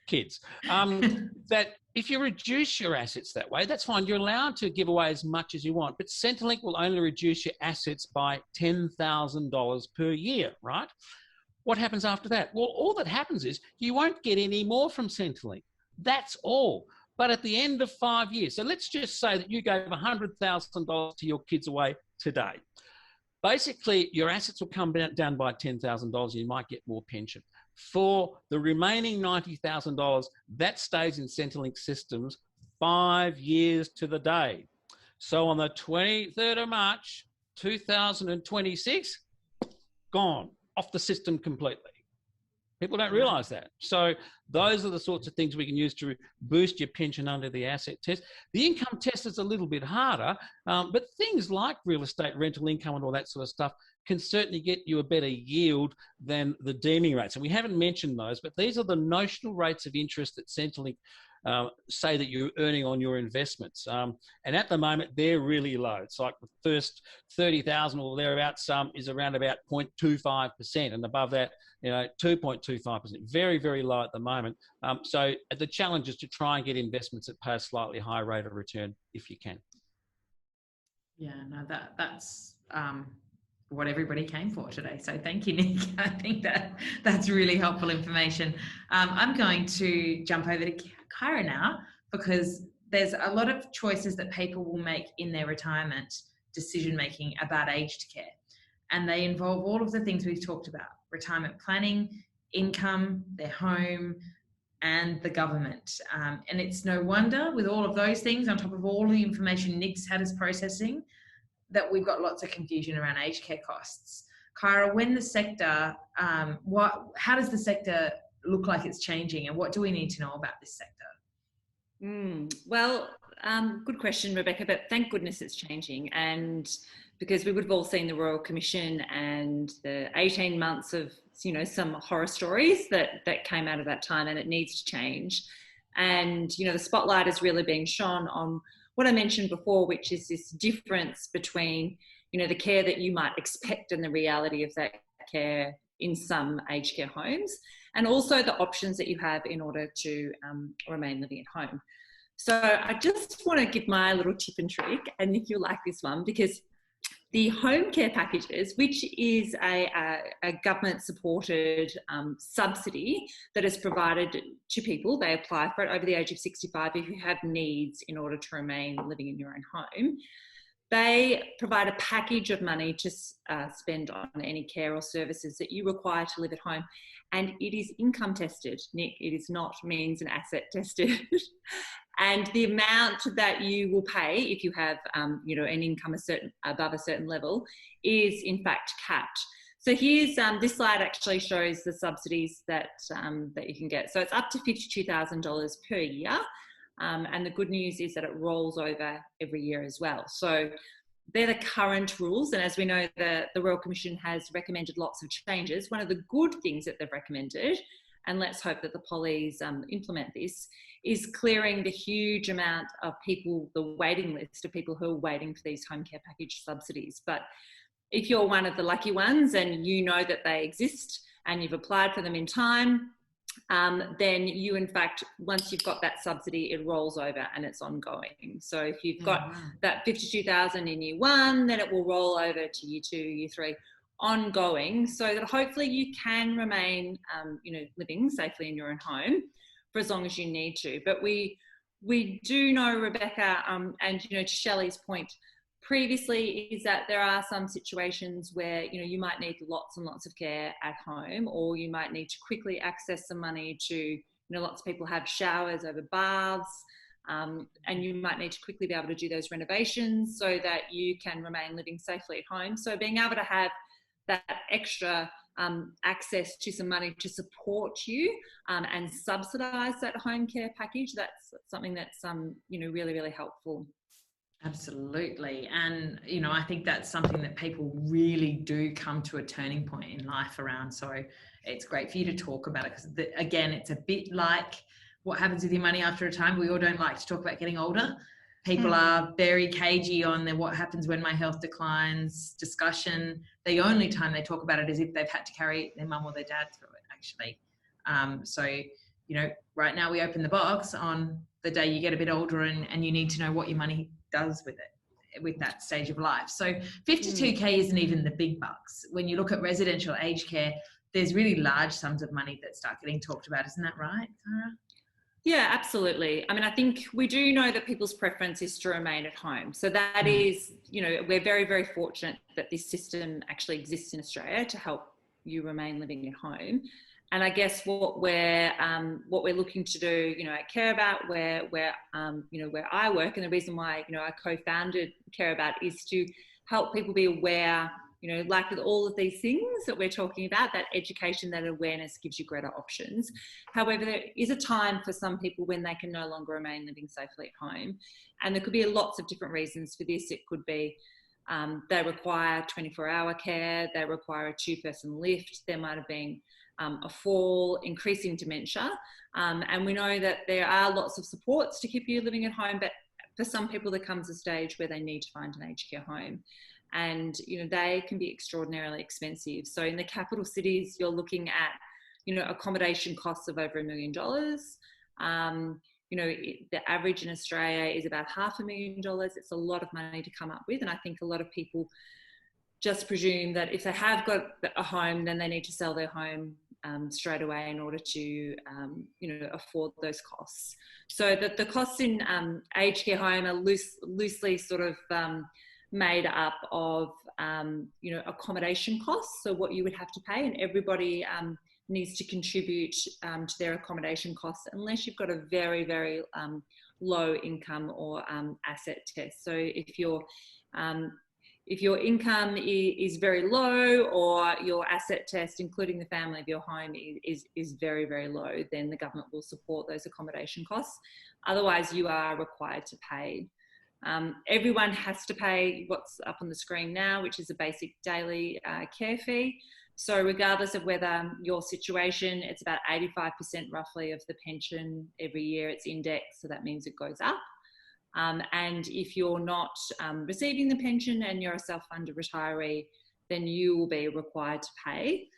Kids, that if you reduce your assets that way, that's fine. You're allowed to give away as much as you want, but Centrelink will only reduce your assets by $10,000 per year, right? What happens after that? Well, all that happens is you won't get any more from Centrelink. That's all. But at the end of 5 years, so let's just say that you gave $100,000 to your kids away today. Basically, your assets will come down by $10,000. You might get more pension. For the remaining $90,000, that stays in Centrelink systems 5 years to the day. So on the 23rd of March, 2026, gone off the system completely. People don't realise that. So those are the sorts of things we can use to boost your pension under the asset test. The income test is a little bit harder, but things like real estate, rental income and all that sort of stuff can certainly get you a better yield than the deeming rates. And we haven't mentioned those, but these are the notional rates of interest that Centrelink say that you're earning on your investments. And at the moment, they're really low. It's like the first 30,000 or thereabouts is around about 0.25%. And above that, 2.25%. Very, very low at the moment. So the challenge is to try and get investments that pay a slightly higher rate of return if you can. Yeah, no, that's what everybody came for today. So thank you, Nick. I think that's really helpful information. I'm going to jump over to Kyra now, because there's a lot of choices that people will make in their retirement decision-making about aged care. And they involve all of the things we've talked about: retirement planning, income, their home, and the government. And it's no wonder, with all of those things, on top of all the information Nick's had us processing, that we've got lots of confusion around aged care costs. Kyra, when the sector, how does the sector look like it's changing, and what do we need to know about this sector? Well, good question, Rebecca, but thank goodness it's changing. And because we would have all seen the Royal Commission and the 18 months of, some horror stories that came out of that time, and it needs to change. And, the spotlight is really being shone on what I mentioned before, which is this difference between, the care that you might expect and the reality of that care in some aged care homes, and also the options that you have in order to remain living at home. So I just want to give my little tip and trick, and Nick, you'll like this one, because the home care packages, which is a government-supported subsidy that is provided to people, they apply for it over the age of 65 if you have needs in order to remain living in your own home. They provide a package of money to spend on any care or services that you require to live at home. And it is income tested, Nick. It is not means and asset tested. And the amount that you will pay if you have, an income above a certain level is in fact capped. So here's, this slide actually shows the subsidies that you can get. So it's up to $52,000 per year. And the good news is that it rolls over every year as well. So they're the current rules. And as we know, the Royal Commission has recommended lots of changes. One of the good things that they've recommended, and let's hope that the pollies implement this, is clearing the huge amount of people, the waiting list of people who are waiting for these home care package subsidies. But if you're one of the lucky ones and you know that they exist and you've applied for them in time, then you, in fact, once you've got that subsidy, it rolls over and it's ongoing. So if you've got that 52,000 in year one, then it will roll over to year two, year three, ongoing, so that hopefully you can remain, living safely in your own home for as long as you need to. But we do know, Rebecca, and to Shelley's point previously, is that there are some situations where you might need lots and lots of care at home, or you might need to quickly access some money to, lots of people have showers over baths, and you might need to quickly be able to do those renovations so that you can remain living safely at home. So being able to have that extra access to some money to support you and subsidise that home care package, that's something that's really, really helpful. Absolutely. And, I think that's something that people really do come to a turning point in life around. So it's great for you to talk about it, because, again, it's a bit like what happens with your money after a time. We all don't like to talk about getting older. People are very cagey on what happens when my health declines discussion. The only time they talk about it is if they've had to carry their mum or their dad through it, actually. Right now we open the box on the day you get a bit older and you need to know what your money does with it, with that stage of life. So 52K isn't even the big bucks. When you look at residential aged care, there's really large sums of money that start getting talked about. Isn't that right, Kyra? Yeah, absolutely. I mean, I think we do know that people's preference is to remain at home. So that is, we're very, very fortunate that this system actually exists in Australia to help you remain living at home. And I guess what we're looking to do, at Care-About, where I work, and the reason why, I co-founded Care-About, is to help people be aware, like with all of these things that we're talking about, that education, that awareness gives you greater options. However, there is a time for some people when they can no longer remain living safely at home. And there could be lots of different reasons for this. It could be they require 24-hour care, they require a two-person lift, there might have been a fall, increasing dementia. And we know that there are lots of supports to keep you living at home, but for some people there comes a stage where they need to find an aged care home. And, they can be extraordinarily expensive. So in the capital cities, you're looking at, accommodation costs of over $1 million. The average in Australia is about $500,000. It's a lot of money to come up with. And I think a lot of people just presume that if they have got a home, then they need to sell their home straight away in order to, afford those costs. So that the costs in aged care home are loosely sort of made up of, accommodation costs. So what you would have to pay, and everybody needs to contribute to their accommodation costs, unless you've got a very, very low income or asset test. So if your income is very low, or your asset test, including the family of your home, is very, very low, then the government will support those accommodation costs. Otherwise, you are required to pay. Everyone has to pay what's up on the screen now, which is a basic daily care fee. So regardless of whether your situation, it's about 85% roughly of the pension every year. It's indexed, so that means it goes up. And if you're not receiving the pension and you're a self-funded retiree, then you will be required to pay.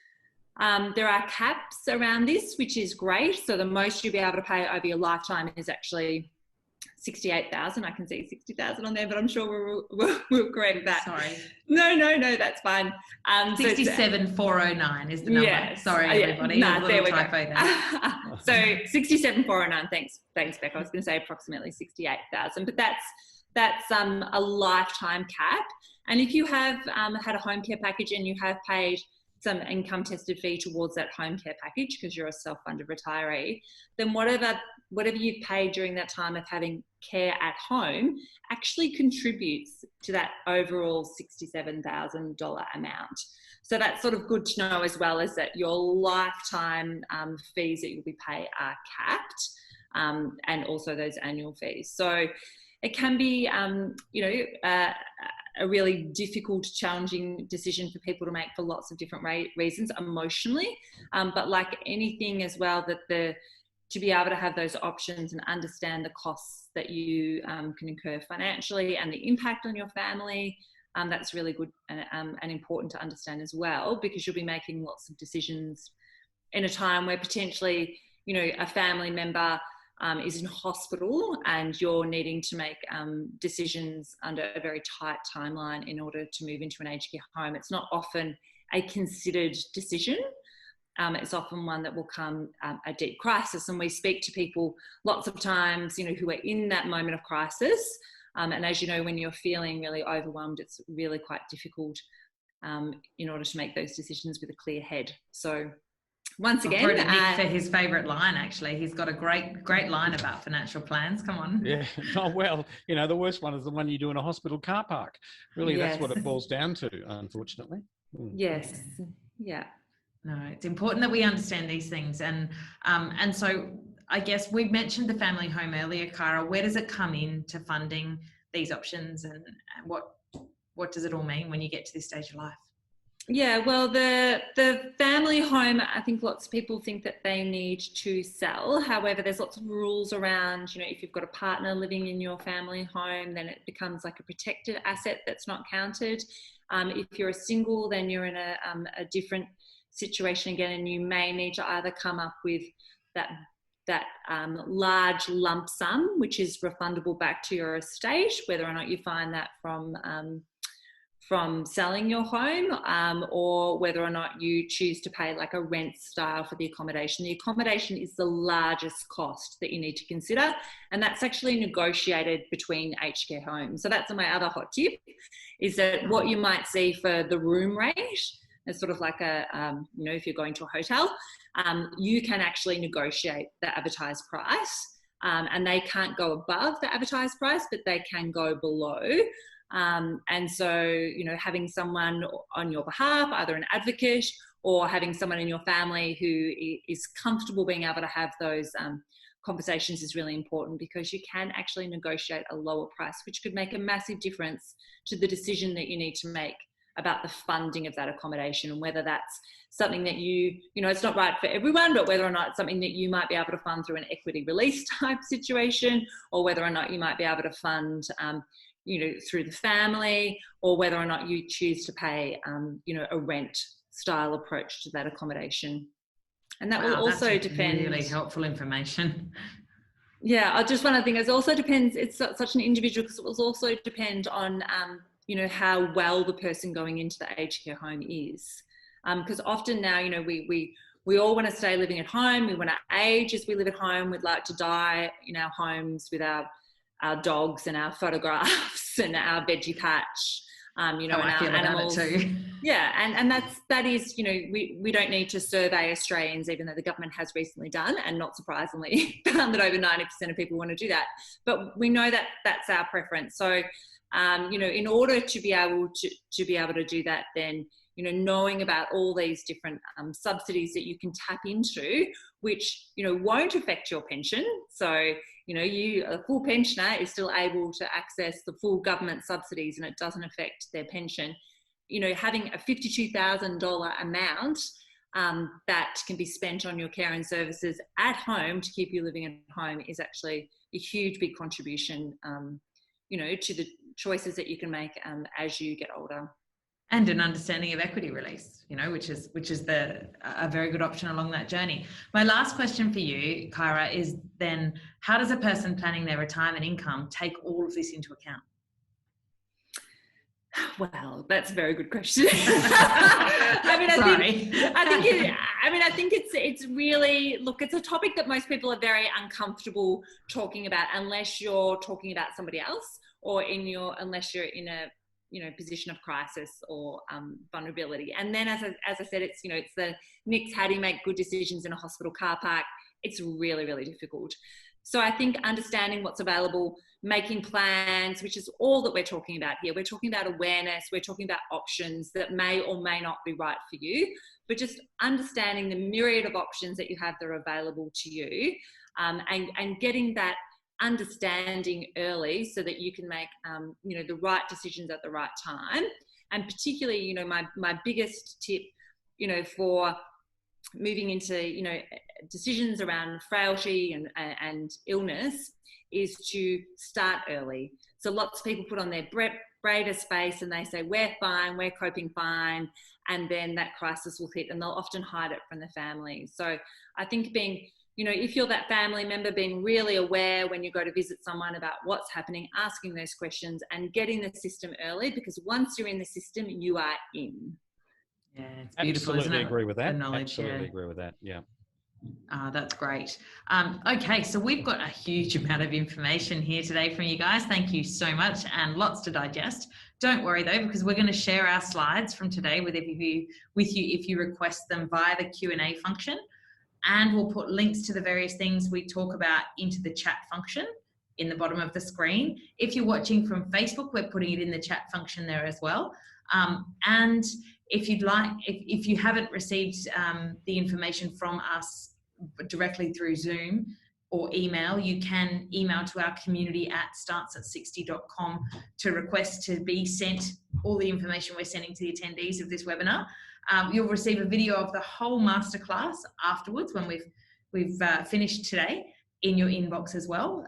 There are caps around this, which is great. So the most you'll be able to pay over your lifetime is actually 68,000. I can see 60,000 on there, but I'm sure we'll correct that. Sorry. No, that's fine. 67,409 is the number. Yes. Sorry, everybody. There we typo go. there. So 67,409. Thanks, Becca. I was going to say approximately 68,000, but that's a lifetime cap. And if you have had a home care package and you have paid some income tested fee towards that home care package because you're a self-funded retiree, then whatever you've paid during that time of having care at home actually contributes to that overall $67,000 amount. So that's sort of good to know, as well as that your lifetime fees that you'll be paid are capped, and also those annual fees. So it can be, a really difficult, challenging decision for people to make for lots of different reasons emotionally. But like anything as well, to be able to have those options and understand the costs that you can incur financially and the impact on your family, that's really good and important to understand as well, because you'll be making lots of decisions in a time where potentially, a family member is in hospital and you're needing to make decisions under a very tight timeline in order to move into an aged care home. It's not often a considered decision. It's often one that will come a deep crisis. And we speak to people lots of times, who are in that moment of crisis. And as you know, when you're feeling really overwhelmed, it's really quite difficult in order to make those decisions with a clear head. So once again, Nick for his favourite line, actually. He's got a great line about financial plans. Come on. Yeah. Oh, well, the worst one is the one you do in a hospital car park. Really, yes. That's what it boils down to, unfortunately. Yes. Yeah. No, it's important that we understand these things. And so I guess we've mentioned the family home earlier, Kyra. Where does it come in to funding these options, and what does it all mean when you get to this stage of life? Yeah, well, the family home, I think lots of people think that they need to sell. However, there's lots of rules around, if you've got a partner living in your family home, then it becomes like a protected asset that's not counted. If you're a single, then you're in a different situation again, and you may need to either come up with that large lump sum, which is refundable back to your estate, whether or not you find that from selling your home, or whether or not you choose to pay like a rent style for the accommodation. The accommodation is the largest cost that you need to consider, and that's actually negotiated between aged care homes. So that's my other hot tip, is that what you might see for the room rate is sort of like if you're going to a hotel, you can actually negotiate the advertised price, and they can't go above the advertised price, but they can go below. And so, having someone on your behalf, either an advocate or having someone in your family who is comfortable being able to have those conversations is really important, because you can actually negotiate a lower price, which could make a massive difference to the decision that you need to make about the funding of that accommodation, and whether that's something that it's not right for everyone, but whether or not it's something that you might be able to fund through an equity release type situation, or whether or not you might be able to fund through the family, or whether or not you choose to pay, a rent style approach to that accommodation. And that will also depend. Really helpful information. Yeah, I just want to think, it also depends, it's such an individual, because it will also depend on, how well the person going into the aged care home is. Because often now, we all want to stay living at home. We want to age as we live at home. We'd like to die in our homes with our dogs and our photographs and our veggie patch, and our animals too. Yeah, and that is, we don't need to survey Australians, even though the government has recently done, and not surprisingly found that over 90% of people want to do that. But we know that that's our preference. So, in order to be able to do that, then knowing about all these different subsidies that you can tap into, which won't affect your pension. So a full pensioner is still able to access the full government subsidies, and it doesn't affect their pension. Having a $52,000 amount that can be spent on your care and services at home to keep you living at home is actually a huge, big contribution, to the choices that you can make as you get older. And an understanding of equity release, which is a very good option along that journey. My last question for you, Kyra, is then, how does a person planning their retirement income take all of this into account? Well, that's a very good question. I think it's really, look, it's a topic that most people are very uncomfortable talking about, unless you're talking about somebody else, or unless you're in a position of crisis or vulnerability. And then, as I said, it's the Nick's, how do you make good decisions in a hospital car park? It's really, really difficult. So I think understanding what's available, making plans, which is all that we're talking about here. We're talking about awareness. We're talking about options that may or may not be right for you, but just understanding the myriad of options that you have that are available to you, and getting that understanding early so that you can make, you know, the right decisions at the right time. And particularly, you know, my biggest tip, you know, for moving into, you know, decisions around frailty and illness is to start early. So lots of people put on their bravest face and they say, we're fine, we're coping fine. And then that crisis will hit and they'll often hide it from the family. So I think being, you know, if you're that family member, being really aware when you go to visit someone about what's happening, asking those questions and getting the system early, because once you're in the system, you are in. Yeah, it's beautiful. Absolutely isn't it? agree with that. The knowledge, Absolutely agree with that. Yeah. That's great. Okay, so we've got a huge amount of information here today from you guys. Thank you so much, and lots to digest. Don't worry though, because we're going to share our slides from today with you if you request them via the Q&A function, and we'll put links to the various things we talk about into the chat function in the bottom of the screen. If you're watching from Facebook, we're putting it in the chat function there as well. And if you'd like, if you haven't received the information from us directly through Zoom or email, you can email to our community at startsatsixty.com to request to be sent all the information we're sending to the attendees of this webinar. You'll receive a video of the whole masterclass afterwards when we've finished today in your inbox as well.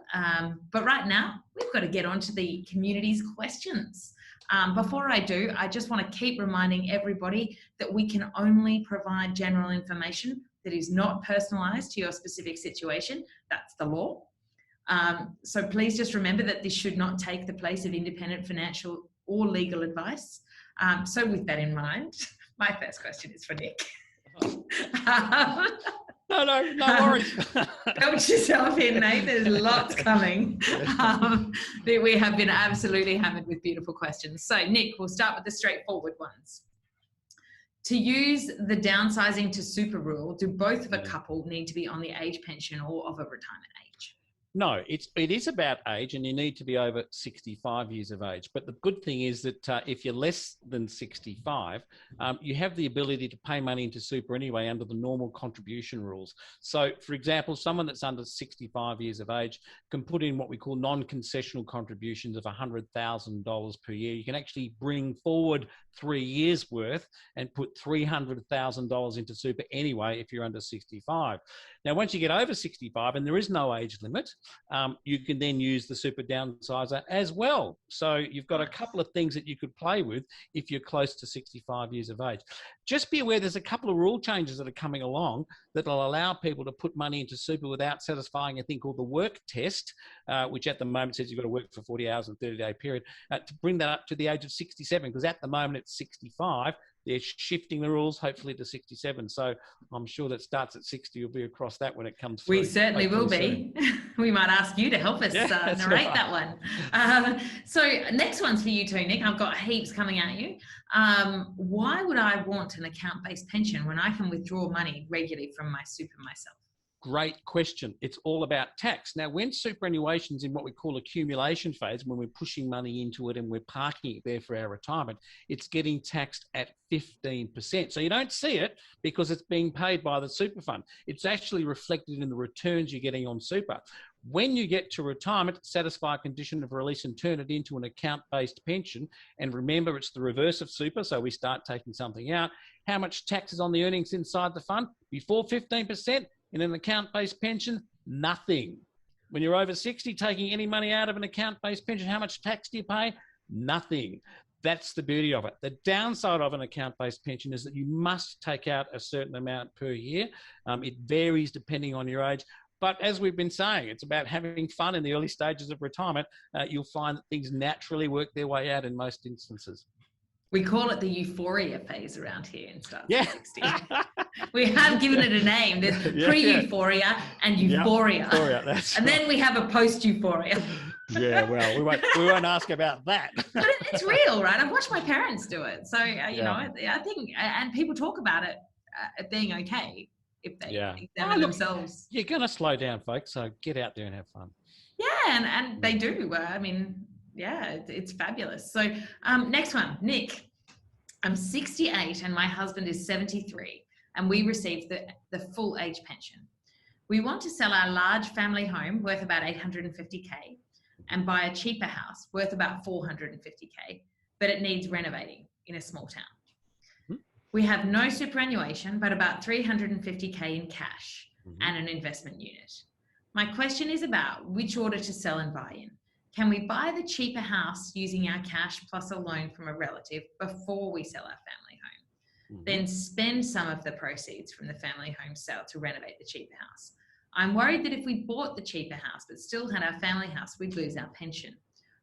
But right now, we've got to get on to the community's questions. Before I do, I just want to keep reminding everybody that we can only provide general information that is not personalised to your specific situation. That's the law. So please just remember that this should not take the place of independent financial or legal advice. So with that in mind, my first question is for Nick. No worries. Help yourself in, Nate. There's lots coming. We have been absolutely hammered with beautiful questions. So, Nick, we'll start with the straightforward ones. To use the downsizing to super rule, do both of a couple need to be on the age pension or of a retirement age? No, it is about age, and you need to be over 65 years of age. But the good thing is that if you're less than 65, you have the ability to pay money into super anyway under the normal contribution rules. So, for example, someone that's under 65 years of age can put in what we call non-concessional contributions of $100,000 per year. You can actually bring forward 3 years worth and put $300,000 into super anyway if you're under 65. Now, once you get over 65, and there is no age limit, you can then use the super downsizer as well. So you've got a couple of things that you could play with if you're close to 65 years of age. Just be aware there's a couple of rule changes that are coming along that will allow people to put money into super without satisfying a thing called the work test, which at the moment says you've got to work for 40 hours in a 30-day period, to bring that up to the age of 67, because at the moment it's 65. They're shifting the rules, hopefully, to 67. So I'm sure that starts at 60. You'll be across that when it comes through. We certainly will be. We might ask you to help us narrate that one. So next one's for you too, Nick. I've got heaps coming at you. Why would I want an account-based pension when I can withdraw money regularly from my super myself? Great question. It's all about tax. Now, when superannuation's in what we call accumulation phase, when we're pushing money into it and we're parking it there for our retirement, it's getting taxed at 15%. So you don't see it because it's being paid by the super fund. It's actually reflected in the returns you're getting on super. When you get to retirement, satisfy a condition of release and turn it into an account-based pension. And remember, it's the reverse of super. So we start taking something out. How much tax is on the earnings inside the fund? Before 15%. In an account-based pension, nothing. When you're over 60, taking any money out of an account-based pension, how much tax do you pay? Nothing. That's the beauty of it. The downside of an account-based pension is that you must take out a certain amount per year. It varies depending on your age. But as we've been saying, it's about having fun in the early stages of retirement. You'll find that things naturally work their way out in most instances. We call it the euphoria phase around here in Start Yeah. 60. We have given it a name. There's pre-euphoria and euphoria. And then we have a post-euphoria. Yeah, well, we won't ask about that. But it's real, right? I've watched my parents do it. So, you know, I think, and people talk about it being okay if they examine themselves. You're going to slow down, folks, so get out there and have fun. Yeah, and they do. I mean, yeah, it's fabulous. So next one, Nick. I'm 68 and my husband is 73 and we receive the full age pension. We want to sell our large family home worth about 850K and buy a cheaper house worth about 450K, but it needs renovating in a small town. We have no superannuation, but about 350K in cash and an investment unit. My question is about which order to sell and buy in. Can we buy the cheaper house using our cash plus a loan from a relative before we sell our family home? Then spend some of the proceeds from the family home sale to renovate the cheaper house. I'm worried that if we bought the cheaper house but still had our family house, we'd lose our pension.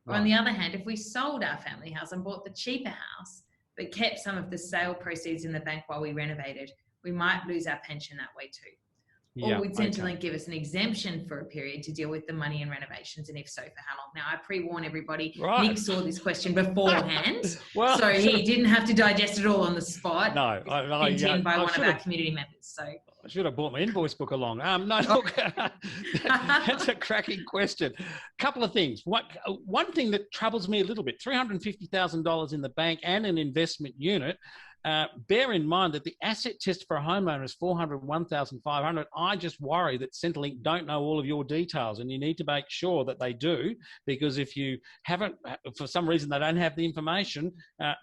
Or on the other hand, if we sold our family house and bought the cheaper house but kept some of the sale proceeds in the bank while we renovated, we might lose our pension that way too. Or would Centrelink give us an exemption for a period to deal with the money and renovations, and if so, for how long? Now, I pre-warn everybody, Nick saw this question beforehand, so he didn't have to digest it all on the spot. No, It's sent in by one of our community members. So I should have brought my invoice book along. No, look, that's a cracking question. Couple of things. One thing that troubles me a little bit, $350,000 in the bank and an investment unit. Bear in mind that the asset test for a homeowner is $401,500. I just worry that Centrelink don't know all of your details, and you need to make sure that they do, because if you haven't, for some reason they don't have the information,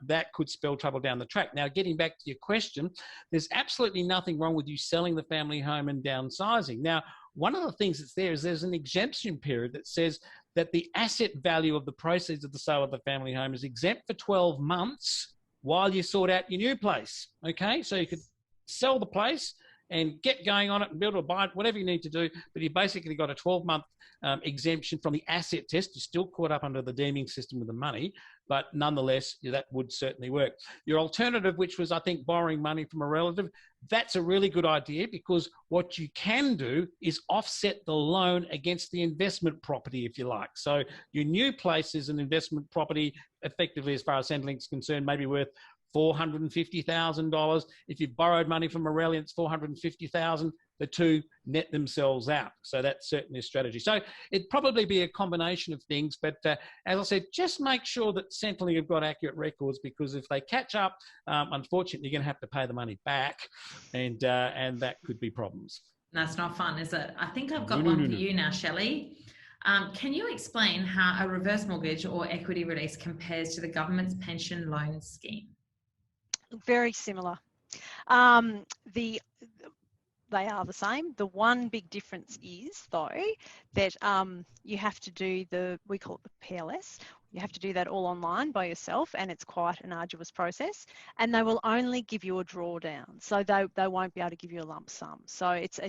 that could spell trouble down the track. Now, getting back to your question, there's absolutely nothing wrong with you selling the family home and downsizing. Now, one of the things that's there is there's an exemption period that says that the asset value of the proceeds of the sale of the family home is exempt for 12 months while you sort out your new place, okay? So you could sell the place and get going on it and build or buy it, whatever you need to do, but you basically got a 12-month exemption from the asset test. You're still caught up under the deeming system with the money, but nonetheless, that would certainly work. Your alternative, which was, I think, borrowing money from a relative, that's a really good idea, because what you can do is offset the loan against the investment property, if you like. So your new place is an investment property, effectively, as far as Centrelink's concerned, maybe worth $450,000. If you borrowed money from a relative, it's $450,000. The two net themselves out. So that's certainly a strategy. So it'd probably be a combination of things, but as I said, just make sure that Centrelink have got accurate records, because if they catch up, unfortunately, you're going to have to pay the money back, and that could be problems. That's not fun, is it? I think I've got one for you now, Shelley. Can you explain how a reverse mortgage or equity release compares to the government's pension loan scheme? Very similar. They are the same. The one big difference is, though, that you have to do we call it the PLS. You have to do that all online by yourself, and it's quite an arduous process. And they will only give you a drawdown, so they won't be able to give you a lump sum. So it's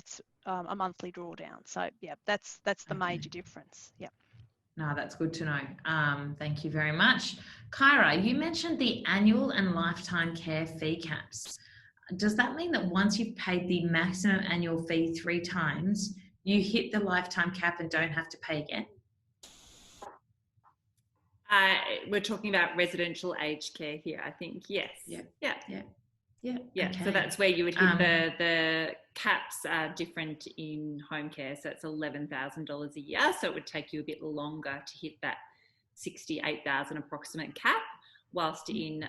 a monthly drawdown. So yeah, that's the major difference. Yeah. No, that's good to know. Thank you very much. Kyra, you mentioned the annual and lifetime care fee caps. Does that mean that once you've paid the maximum annual fee 3 times, you hit the lifetime cap and don't have to pay again? We're talking about residential aged care here, I think. Yes. Yeah. Okay. So that's where you would hit the caps are different in home care. So it's $11,000 a year. So it would take you a bit longer to hit that 68,000 approximate cap, whilst in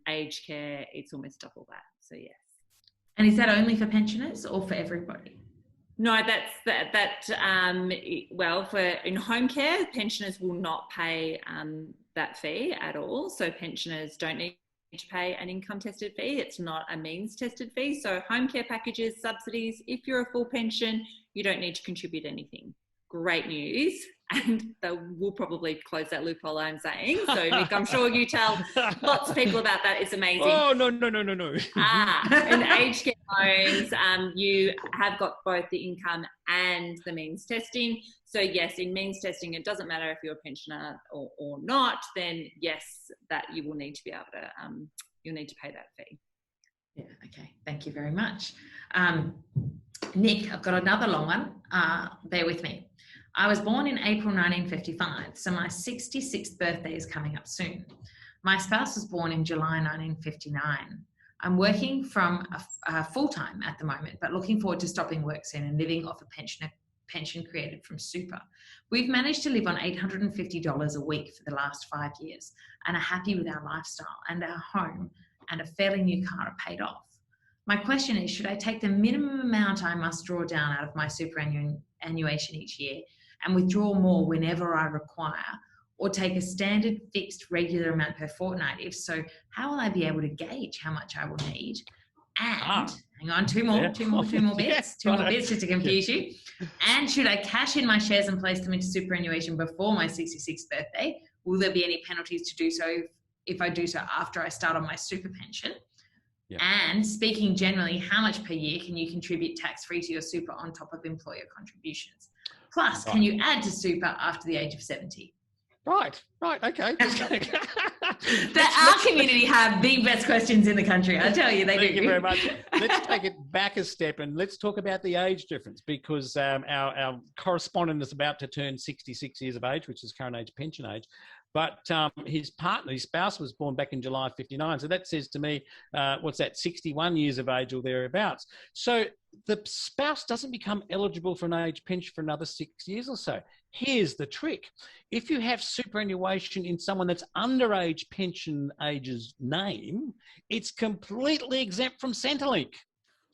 aged care, it's almost double that. So yes. And is that only for pensioners or for everybody? No, well, in home care, pensioners will not pay that fee at all. So pensioners don't need to pay an income tested fee. It's not a means tested fee. So home care packages, subsidies, if you're a full pension, you don't need to contribute anything. Great news. And they will probably close that loophole, I'm saying. So Nick, I'm sure you tell lots of people about that. It's amazing. Oh, no. In aged care homes, you have got both the income and the means testing. So yes, in means testing, it doesn't matter if you're a pensioner or not, then yes, that you will need to be able to, you'll need to pay that fee. Yeah, okay. Thank you very much. Nick, I've got another long one. Bear with me. I was born in April 1955, so my 66th birthday is coming up soon. My spouse was born in July 1959. I'm working from full-time at the moment, but looking forward to stopping work soon and living off a pension created from super. We've managed to live on $850 a week for the last 5 years and are happy with our lifestyle, and our home and a fairly new car are paid off. My question is, should I take the minimum amount I must draw down out of my superannuation each year and withdraw more whenever I require, or take a standard fixed regular amount per fortnight? If so, how will I be able to gauge how much I will need? And hang on, two more bits just to confuse you. And should I cash in my shares and place them into superannuation before my 66th birthday? Will there be any penalties to do so if I do so after I start on my super pension? Yep. And speaking generally, how much per year can you contribute tax-free to your super on top of employer contributions? Plus, can you add to super after the age of 70? Right, okay. Our community have the best questions in the country, I tell you, they do. Thank you very much. Let's take it back a step and let's talk about the age difference, because our correspondent is about to turn 66 years of age, which is current age pension age. But his spouse was born back in July 59. So that says to me, 61 years of age or thereabouts. So the spouse doesn't become eligible for an age pension for another 6 years or so. Here's the trick. If you have superannuation in someone that's underage pension age's name, it's completely exempt from Centrelink.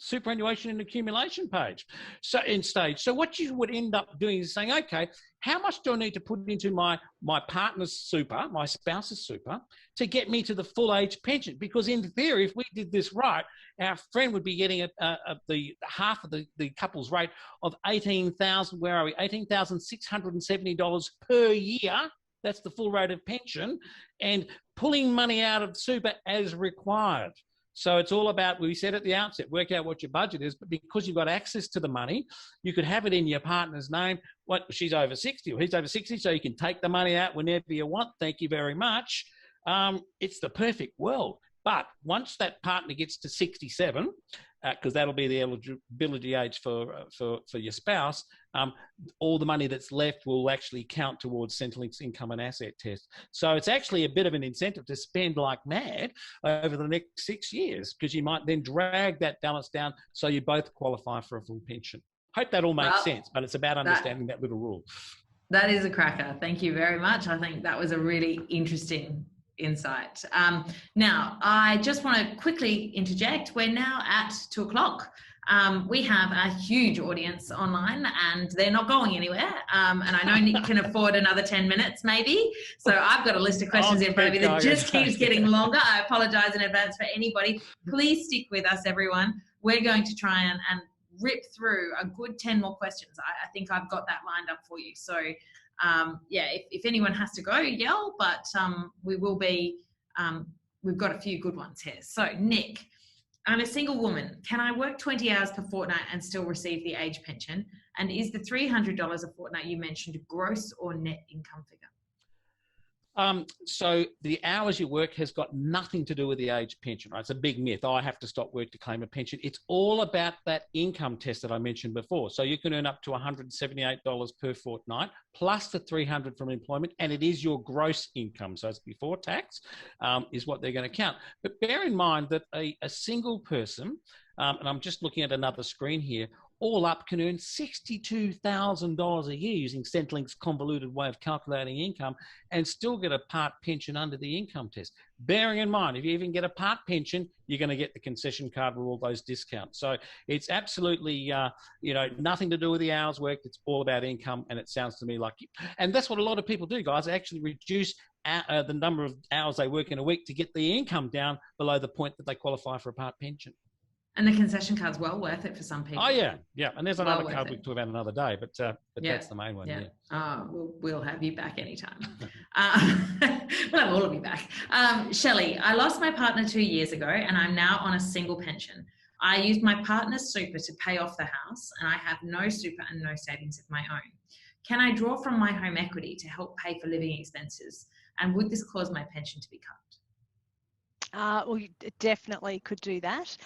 Superannuation and accumulation page. So in stage. So what you would end up doing is saying, okay, how much do I need to put into my partner's super, my spouse's super, to get me to the full age pension? Because in theory, if we did this right, our friend would be getting the half of the couple's rate of $18,670 per year. That's the full rate of pension, and pulling money out of super as required. So it's all about, we said at the outset, work out what your budget is, but because you've got access to the money, you could have it in your partner's name. She's over 60 or he's over 60, so you can take the money out whenever you want. Thank you very much. It's the perfect world. But once that partner gets to 67, because that'll be the eligibility age for your spouse, all the money that's left will actually count towards Centrelink's income and asset test. So it's actually a bit of an incentive to spend like mad over the next 6 years, because you might then drag that balance down so you both qualify for a full pension. Hope that all makes sense, but it's about understanding that little rule. That is a cracker. Thank you very much. I think that was a really interesting insight. Now, I just want to quickly interject. We're now at 2:00. We have a huge audience online and they're not going anywhere. And I know Nick can afford another 10 minutes maybe. So I've got a list of questions in front of me that just keeps getting longer. I apologize in advance for anybody. Please stick with us, everyone. We're going to try and rip through a good 10 more questions. I think I've got that lined up for you. So if anyone has to go, yell, but we will be, we've got a few good ones here. So Nick, I'm a single woman. Can I work 20 hours per fortnight and still receive the age pension? And is the $300 a fortnight you mentioned gross or net income figure? So the hours you work has got nothing to do with the age pension, right? It's a big myth. I have to stop work to claim a pension. It's all about that income test that I mentioned before. So you can earn up to $178 per fortnight plus the $300 from employment, and it is your gross income. So it's before tax is what they're going to count. But bear in mind that a single person, and I'm just looking at another screen here, all up can earn $62,000 a year using Centrelink's convoluted way of calculating income and still get a part pension under the income test. Bearing in mind, if you even get a part pension, you're going to get the concession card with all those discounts. So it's absolutely, nothing to do with the hours worked. It's all about income, and it sounds to me like, and that's what a lot of people do, guys. They actually reduce the number of hours they work in a week to get the income down below the point that they qualify for a part pension. And the concession card's well worth it for some people. Oh, yeah. And there's another card we can talk about another day, but that's the main one. Yeah. We'll have you back anytime. We'll have all of you back. Shelley, I lost my partner 2 years ago and I'm now on a single pension. I used my partner's super to pay off the house and I have no super and no savings of my own. Can I draw from my home equity to help pay for living expenses? And would this cause my pension to be cut? Well, you definitely could do that.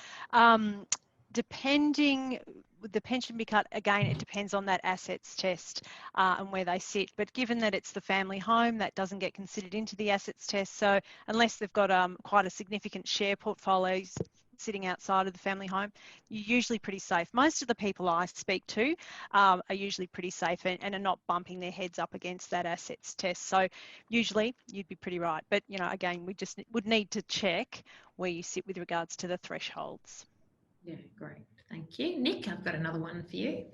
Depending, would the pension be cut? Again, it depends on that assets test and where they sit. But given that it's the family home, that doesn't get considered into the assets test. So unless they've got quite a significant share portfolios sitting outside of the family home, you're usually pretty safe. Most of the people I speak to are usually pretty safe and are not bumping their heads up against that assets test. So usually you'd be pretty right. But, again, we just would need to check where you sit with regards to the thresholds. Yeah, great. Thank you. Nick, I've got another one for you.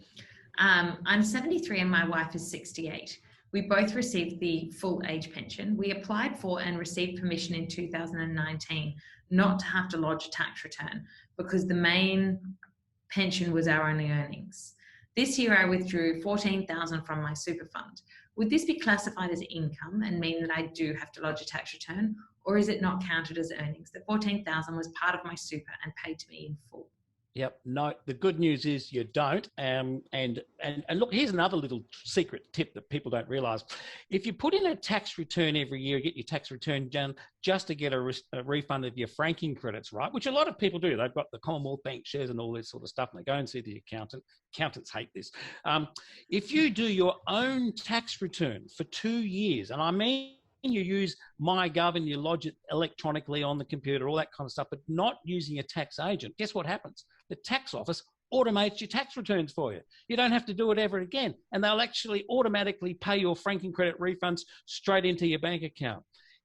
I'm 73 and my wife is 68. We both received the full age pension. We applied for and received permission in 2019 not to have to lodge a tax return because the main pension was our only earnings. This year I withdrew $14,000 from my super fund. Would this be classified as income and mean that I do have to lodge a tax return, or is it not counted as earnings? The $14,000 was part of my super and paid to me in full. Yep. No, the good news is you don't. And look, here's another little secret tip that people don't realise. If you put in a tax return every year, get your tax return done just to get a refund of your franking credits, right? Which a lot of people do. They've got the Commonwealth Bank shares and all this sort of stuff, and they go and see the accountant. Accountants hate this. If you do your own tax return for 2 years, and I mean, you use MyGov and you lodge it electronically on the computer, all that kind of stuff, but not using a tax agent, guess what happens? The tax office automates your tax returns for you. You don't have to do it ever again. And they'll actually automatically pay your franking credit refunds straight into your bank account.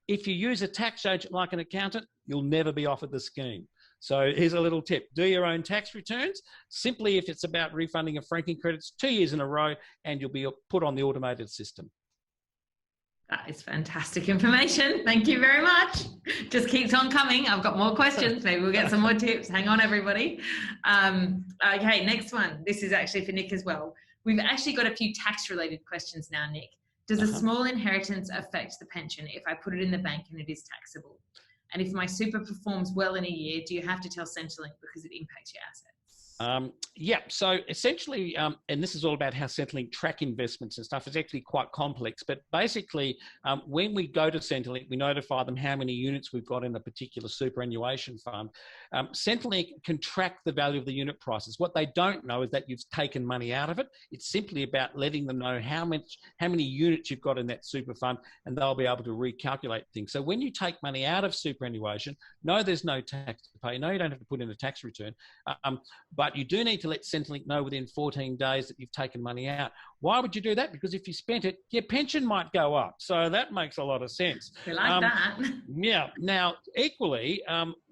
If you use a tax agent like an accountant, you'll never be offered the scheme. So here's a little tip. Do your own tax returns, simply if it's about refunding of franking credits 2 years in a row, and you'll be put on the automated system. That is fantastic information. Thank you very much. Just keeps on coming. I've got more questions. Maybe we'll get some more tips. Hang on, everybody. Okay, next one. This is actually for Nick as well. We've actually got a few tax-related questions now, Nick. Does a small inheritance affect the pension if I put it in the bank and it is taxable? And if my super performs well in a year, do you have to tell Centrelink because it impacts your assets? Yeah, so essentially, and this is all about how Centrelink track investments and stuff. It's actually quite complex, but basically, when we go to Centrelink, we notify them how many units we've got in a particular superannuation fund. Centrelink can track the value of the unit prices. What they don't know is that you've taken money out of it. It's simply about letting them know how many units you've got in that super fund, and they'll be able to recalculate things. So when you take money out of superannuation, no, there's no tax to pay. No, you don't have to put in a tax return. But you do need to let Centrelink know within 14 days that you've taken money out. Why would you do that? Because if you spent it, your pension might go up. So that makes a lot of sense. We like that. Yeah. Now, equally,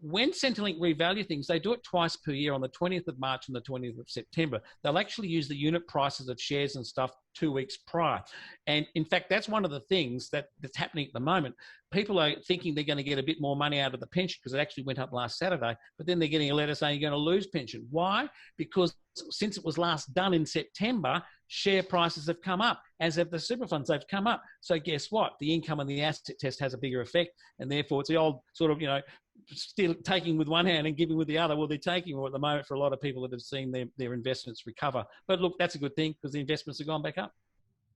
when Centrelink revalue things, they do it twice per year on the 20th of March and the 20th of September. They'll actually use the unit prices of shares and stuff 2 weeks prior. And in fact, that's one of the things that's happening at the moment. People are thinking they're going to get a bit more money out of the pension because it actually went up last Saturday, but then they're getting a letter saying you're going to lose pension. Why? Because since it was last done in September, share prices have come up, as have the super funds, they've come up. So guess what? The income and the asset test has a bigger effect, and therefore it's the old sort of, still taking with one hand and giving with the other. Well, they're taking more at the moment for a lot of people that have seen their investments recover. But look, that's a good thing because the investments have gone back up.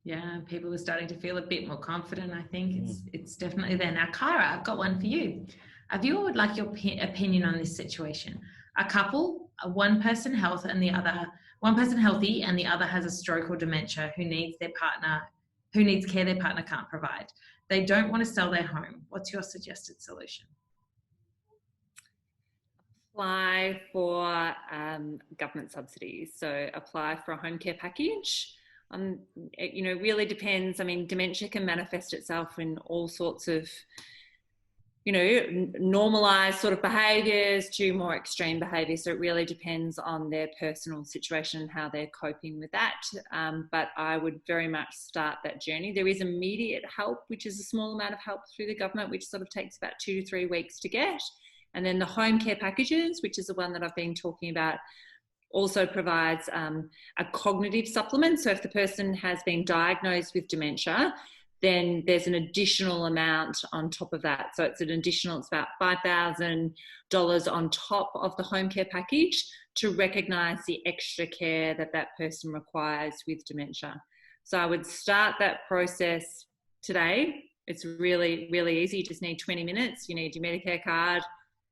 Yeah, people are starting to feel a bit more confident. I think it's definitely there. Now, Kyra, I've got one for you. A viewer would like your opinion on this situation. A couple, one person healthy and the other has a stroke or dementia who needs care their partner can't provide. They don't want to sell their home. What's your suggested solution? Apply for government subsidies. So apply for a home care package. It really depends. I mean, dementia can manifest itself in all sorts of, normalised sort of behaviours to more extreme behaviours. So it really depends on their personal situation and how they're coping with that. But I would very much start that journey. There is immediate help, which is a small amount of help through the government, which sort of takes about 2 to 3 weeks to get. And then the home care packages, which is the one that I've been talking about, also provides a cognitive supplement. So if the person has been diagnosed with dementia, then there's an additional amount on top of that. So it's about $5,000 on top of the home care package to recognise the extra care that person requires with dementia. So I would start that process today. It's really, really easy. You just need 20 minutes. You need your Medicare card,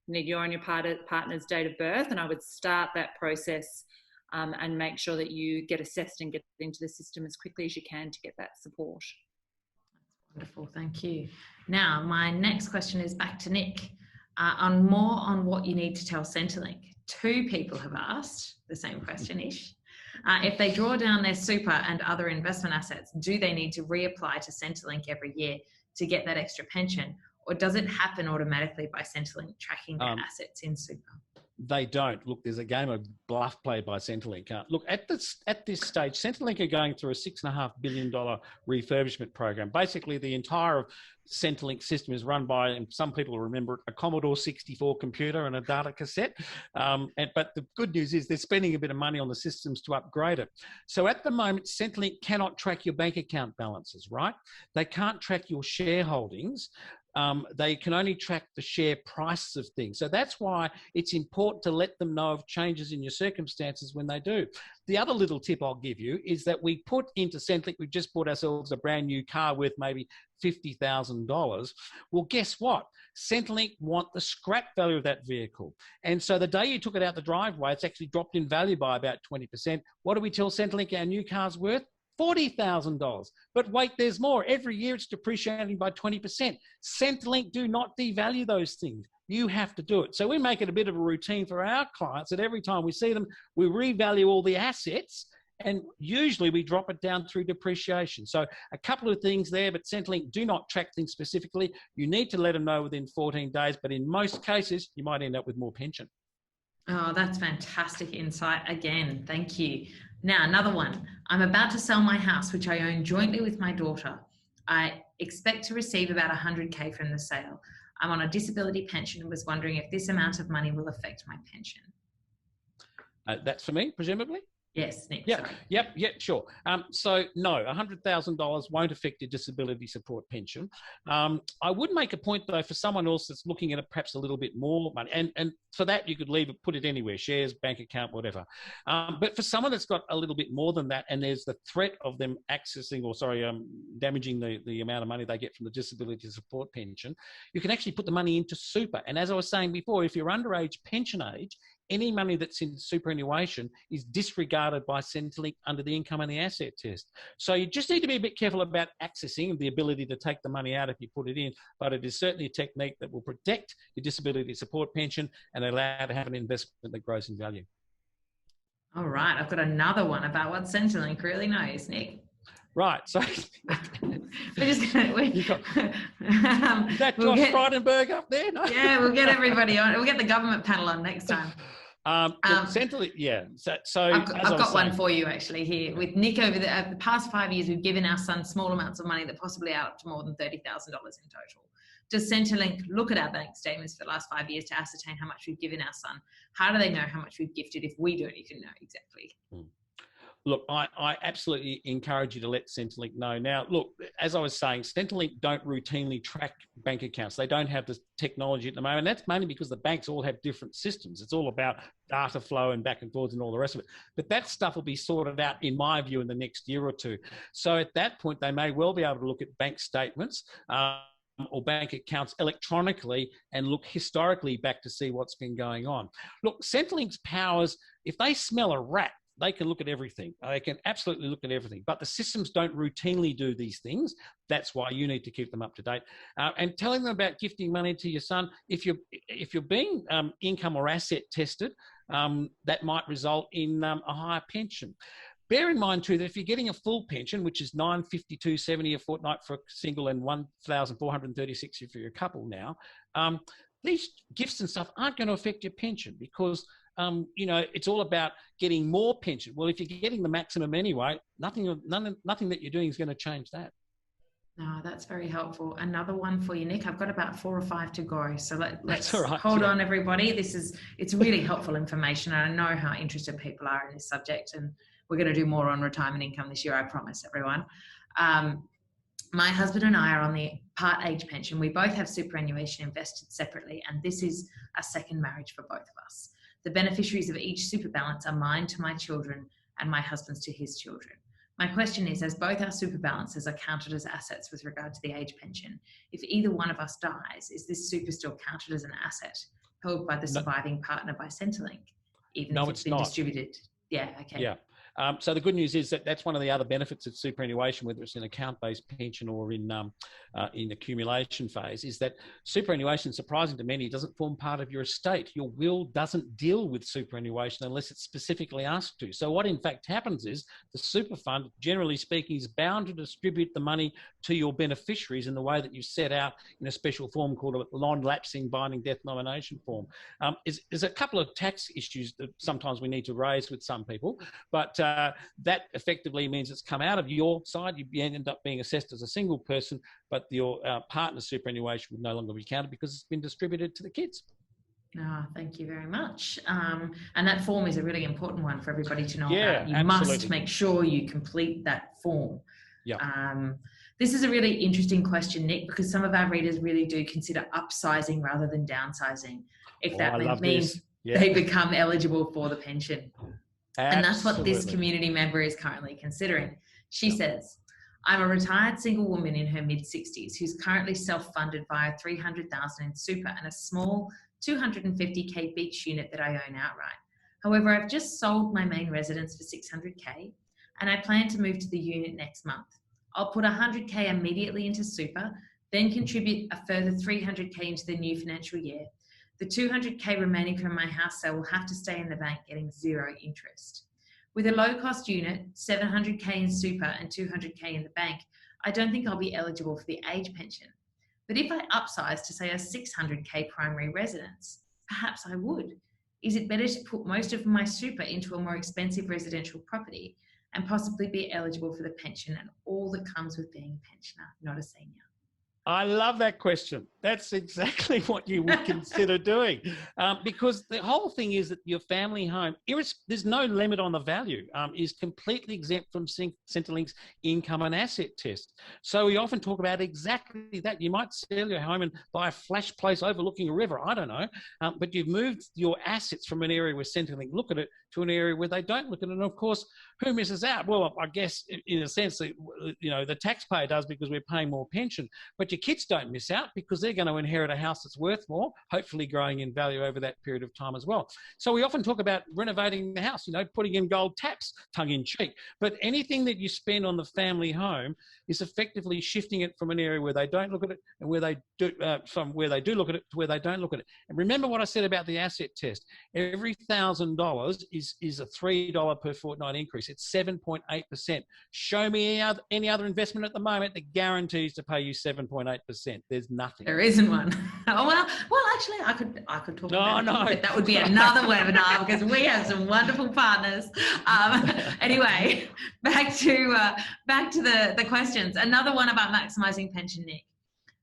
you need your and your partner's date of birth, and I would start that process and make sure that you get assessed and get into the system as quickly as you can to get that support. Wonderful, thank you. Now, my next question is back to Nick on what you need to tell Centrelink. 2 people have asked the same question-ish. If they draw down their super and other investment assets, do they need to reapply to Centrelink every year to get that extra pension? Or does it happen automatically by Centrelink tracking their assets in super? They don't. Look, there's a game of bluff played by Centrelink. Look, at this stage, Centrelink are going through a $6.5 billion refurbishment program. Basically, the entire Centrelink system is run by, and some people remember it, a Commodore 64 computer and a data cassette. But the good news is they're spending a bit of money on the systems to upgrade it. So at the moment, Centrelink cannot track your bank account balances, right? They can't track your shareholdings. They can only track the share prices of things. So that's why it's important to let them know of changes in your circumstances when they do. The other little tip I'll give you is that we put into Centrelink, we've just bought ourselves a brand new car worth maybe $50,000. Well, guess what? Centrelink want the scrap value of that vehicle. And so the day you took it out the driveway, it's actually dropped in value by about 20%. What do we tell Centrelink our new car's worth? $40,000. But wait, there's more. Every year it's depreciating by 20%. Centrelink do not devalue those things. You have to do it. So we make it a bit of a routine for our clients that every time we see them, we revalue all the assets, and usually we drop it down through depreciation. So a couple of things there, but Centrelink do not track things specifically. You need to let them know within 14 days, but in most cases, you might end up with more pension. Oh, that's fantastic insight again. Thank you. Now, another one. I'm about to sell my house, which I own jointly with my daughter. I expect to receive about 100K from the sale. I'm on a disability pension and was wondering if this amount of money will affect my pension. That's for me, presumably? Yes, Nick. Yeah, sure. So no, $100,000 won't affect your disability support pension. I would make a point though for someone else that's looking at it perhaps a little bit more money, and for that you could leave it, put it anywhere, shares, bank account, whatever. But for someone that's got a little bit more than that, and there's the threat of them damaging the amount of money they get from the disability support pension, you can actually put the money into super. And as I was saying before, if you're underage pension age, any money that's in superannuation is disregarded by Centrelink under the income and the asset test. So you just need to be a bit careful about accessing the ability to take the money out if you put it in, but it is certainly a technique that will protect your disability support pension and allow you to have an investment that grows in value. All right, I've got another one about what Centrelink really knows, Nick. Right, so we're just gonna, is that Josh Frydenberg up there? No? Yeah, we'll get everybody on. We'll get the government panel on next time. Centrelink, yeah. So I've got one for you actually here. With Nick over the past 5 years, we've given our son small amounts of money that possibly add up to more than $30,000 in total. Does Centrelink look at our bank statements for the last 5 years to ascertain how much we've given our son? How do they know how much we've gifted if we don't even know exactly? Look, I absolutely encourage you to let Centrelink know. Now, look, as I was saying, Centrelink don't routinely track bank accounts. They don't have the technology at the moment. That's mainly because the banks all have different systems. It's all about data flow and back and forwards and all the rest of it. But that stuff will be sorted out, in my view, in the next year or two. So at that point, they may well be able to look at bank statements or bank accounts electronically and look historically back to see what's been going on. Look, Centrelink's powers, if they smell a rat, they can look at everything. They can absolutely look at everything, but the systems don't routinely do these things. That's why you need to keep them up to date. And telling them about gifting money to your son, if you're being income or asset tested, that might result in a higher pension. Bear in mind too that if you're getting a full pension, which is $952.70 a fortnight for a single and $1,436 for your couple now, these gifts and stuff aren't going to affect your pension because it's all about getting more pension. Well, if you're getting the maximum anyway, nothing that you're doing is going to change that. No, that's very helpful. Another one for you, Nick. I've got about 4 or 5 to go. So let's right, hold on, everybody. It's really helpful information. And I know how interested people are in this subject. And we're going to do more on retirement income this year, I promise everyone. My husband and I are on the part age pension. We both have superannuation invested separately. And this is a second marriage for both of us. The beneficiaries of each super balance are mine to my children and my husband's to his children. My question is, as both our super balances are counted as assets with regard to the age pension, if either one of us dies, is this super still counted as an asset held by the surviving partner by Centrelink, even if it's been distributed? Yeah, okay. Yeah. So the good news is that that's one of the other benefits of superannuation, whether it's in account-based pension or in accumulation phase, is that superannuation, surprising to many, doesn't form part of your estate. Your will doesn't deal with superannuation unless it's specifically asked to. So what in fact happens is the super fund, generally speaking, is bound to distribute the money to your beneficiaries in the way that you set out in a special form called a non-lapsing binding death nomination form. There's a couple of tax issues that sometimes we need to raise with some people, but that effectively means it's come out of your side. You end up being assessed as a single person, but your partner's superannuation would no longer be counted because it's been distributed to the kids. Thank you very much. And that form is a really important one for everybody to know about. You absolutely. must make sure you complete that form. Yeah. This is a really interesting question, Nick, because some of our readers really do consider upsizing rather than downsizing, if that means they become eligible for the pension. And that's what this community member is currently considering. She says, I'm a retired single woman in her mid-60s who's currently self-funded via $300,000 in super and a small 250k beach unit that I own outright. However, I've just sold my main residence for $600k and I plan to move to the unit next month. I'll put $100k immediately into super, then contribute a further $300k into the new financial year. The $200k remaining from my house sale will have to stay in the bank getting zero interest. With a low-cost unit, $700k in super and $200k in the bank, I don't think I'll be eligible for the age pension. But if I upsize to, say, a $600k primary residence, perhaps I would. Is it better to put most of my super into a more expensive residential property and possibly be eligible for the pension and all that comes with being a pensioner, not a senior? I love that question. That's exactly what you would consider doing, because the whole thing is that your family home, there's no limit on the value, is completely exempt from Centrelink's income and asset test. So we often talk about exactly that. You might sell your home and buy a flash place overlooking a river, I don't know, but you've moved your assets from an area where Centrelink look at it to an area where they don't look at it. And of course, who misses out? Well, I guess in a sense, the taxpayer does because we're paying more pension, but your kids don't miss out because they're going to inherit a house that's worth more, hopefully growing in value over that period of time as well. So we often talk about renovating the house, putting in gold taps, tongue in cheek, but anything that you spend on the family home is effectively shifting it from an area where they don't look at it and where they do, from where they do look at it to where they don't look at it. And remember what I said about the asset test. Every $1,000 is a $3 per fortnight increase. It's 7.8%. Show me any other investment at the moment that guarantees to pay you 7.8%. There's nothing. There isn't one. Well, actually, I could talk about it, but that would be another webinar because we have some wonderful partners. Anyway, back to the questions. Another one about maximising pension, Nick.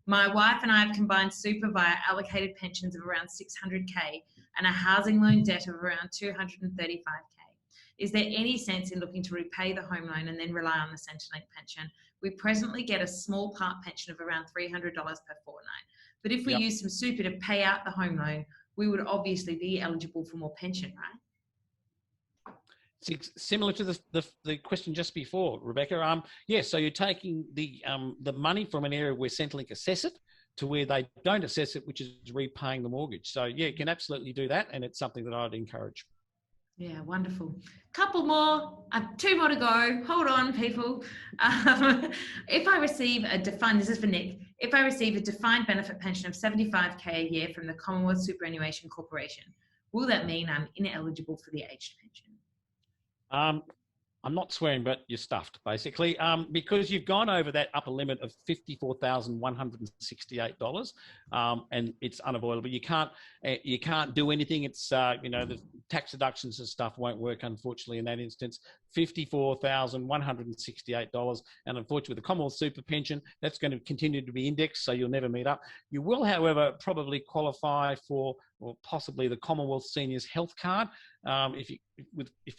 My wife and I have combined super via allocated pensions of around 600k and a housing loan debt of around 235k. Is there any sense in looking to repay the home loan and then rely on the Centrelink pension? We presently get a small part pension of around $300 per fortnight. But if we use some super to pay out the home loan, we would obviously be eligible for more pension, right? It's similar to the question just before, Rebecca. So you're taking the money from an area where Centrelink assess it to where they don't assess it, which is repaying the mortgage. So yeah, you can absolutely do that, and it's something that I'd encourage. Yeah, wonderful. Couple more, 2 more to go. Hold on, people. If I receive this is for Nick, if I receive a defined benefit pension of $75k a year from the Commonwealth Superannuation Corporation, will that mean I'm ineligible for the aged pension? I'm not swearing, but you're stuffed, basically, because you've gone over that upper limit of $54,168, and it's unavoidable. You can't do anything. It's the tax deductions and stuff won't work, unfortunately, in that instance. $54,168, and unfortunately, with the Commonwealth Super Pension, that's going to continue to be indexed, so you'll never meet up. You will, however, probably qualify for, or possibly, the Commonwealth Seniors Health Card. If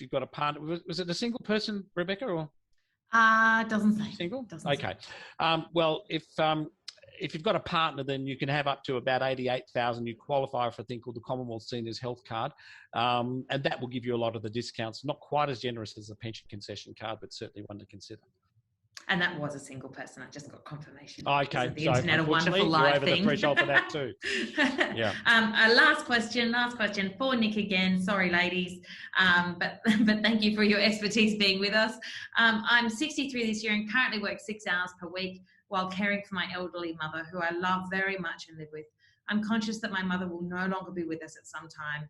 you've got a partner. Was it a single person, Rebecca, or? Doesn't say. Single? Doesn't okay. Well, if you've got a partner, then you can have up to about $88,000. You qualify for a thing called the Commonwealth Seniors Health Card, and that will give you a lot of the discounts. Not quite as generous as the pension concession card, but certainly one to consider. And that was a single person. I just got confirmation. Okay, The so internet, a wonderful you're live over thing. the threshold for that too. Yeah. Last question for Nick again. Sorry, ladies, but thank you for your expertise being with us. I'm 63 this year and currently work 6 hours per week while caring for my elderly mother, who I love very much and live with. I'm conscious that my mother will no longer be with us at some time.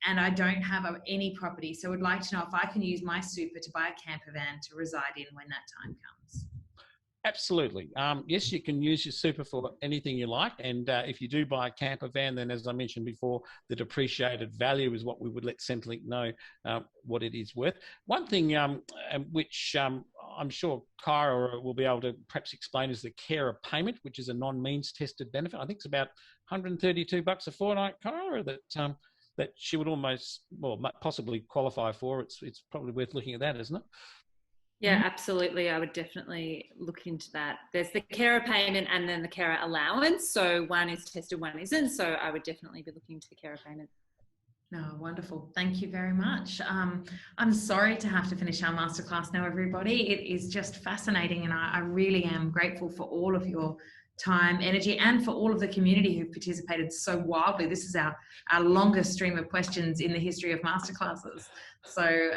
And I don't have any property, so would like to know if I can use my super to buy a camper van to reside in when that time comes. Absolutely. Yes, you can use your super for anything you like. And if you do buy a camper van, then as I mentioned before, the depreciated value is what we would let Centrelink know what it is worth. One thing which I'm sure Kyra will be able to perhaps explain is the carer payment, which is a non-means tested benefit. I think it's about $132 a fortnight, Kyra, that she would almost, well, possibly qualify for. It's probably worth looking at that, isn't it? Yeah, absolutely. I would definitely look into that. There's the carer payment and then the carer allowance. So one is tested, one isn't. So I would definitely be looking into the carer payment. No, wonderful. Thank you very much. I'm sorry to have to finish our masterclass now, everybody. It is just fascinating, and I really am grateful for all of your time, energy, and for all of the community who participated so wildly. This is our longest stream of questions in the history of masterclasses. So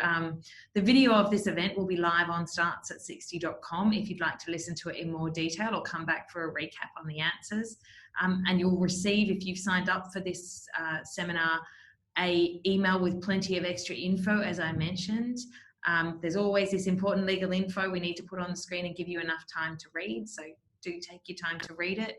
the video of this event will be live on startsat60.com if you'd like to listen to it in more detail or come back for a recap on the answers. And you'll receive, if you've signed up for this seminar, an email with plenty of extra info, as I mentioned. There's always this important legal info we need to put on the screen and give you enough time to read. So do take your time to read it.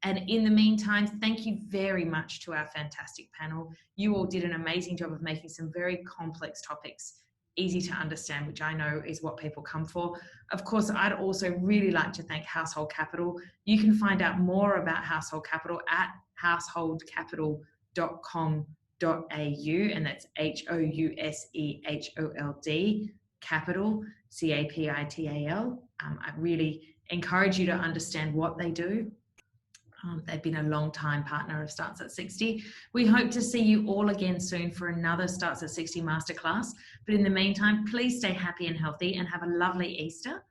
And in the meantime, thank you very much to our fantastic panel. You all did an amazing job of making some very complex topics easy to understand, which I know is what people come for. Of course, I'd also really like to thank Household Capital. You can find out more about Household Capital at householdcapital.com.au, and that's HOUSEHOLD, capital, CAPITAL. I really encourage you to understand what they do. They've been a long time partner of Starts at 60. We hope to see you all again soon for another Starts at 60 masterclass. But in the meantime, please stay happy and healthy and have a lovely Easter.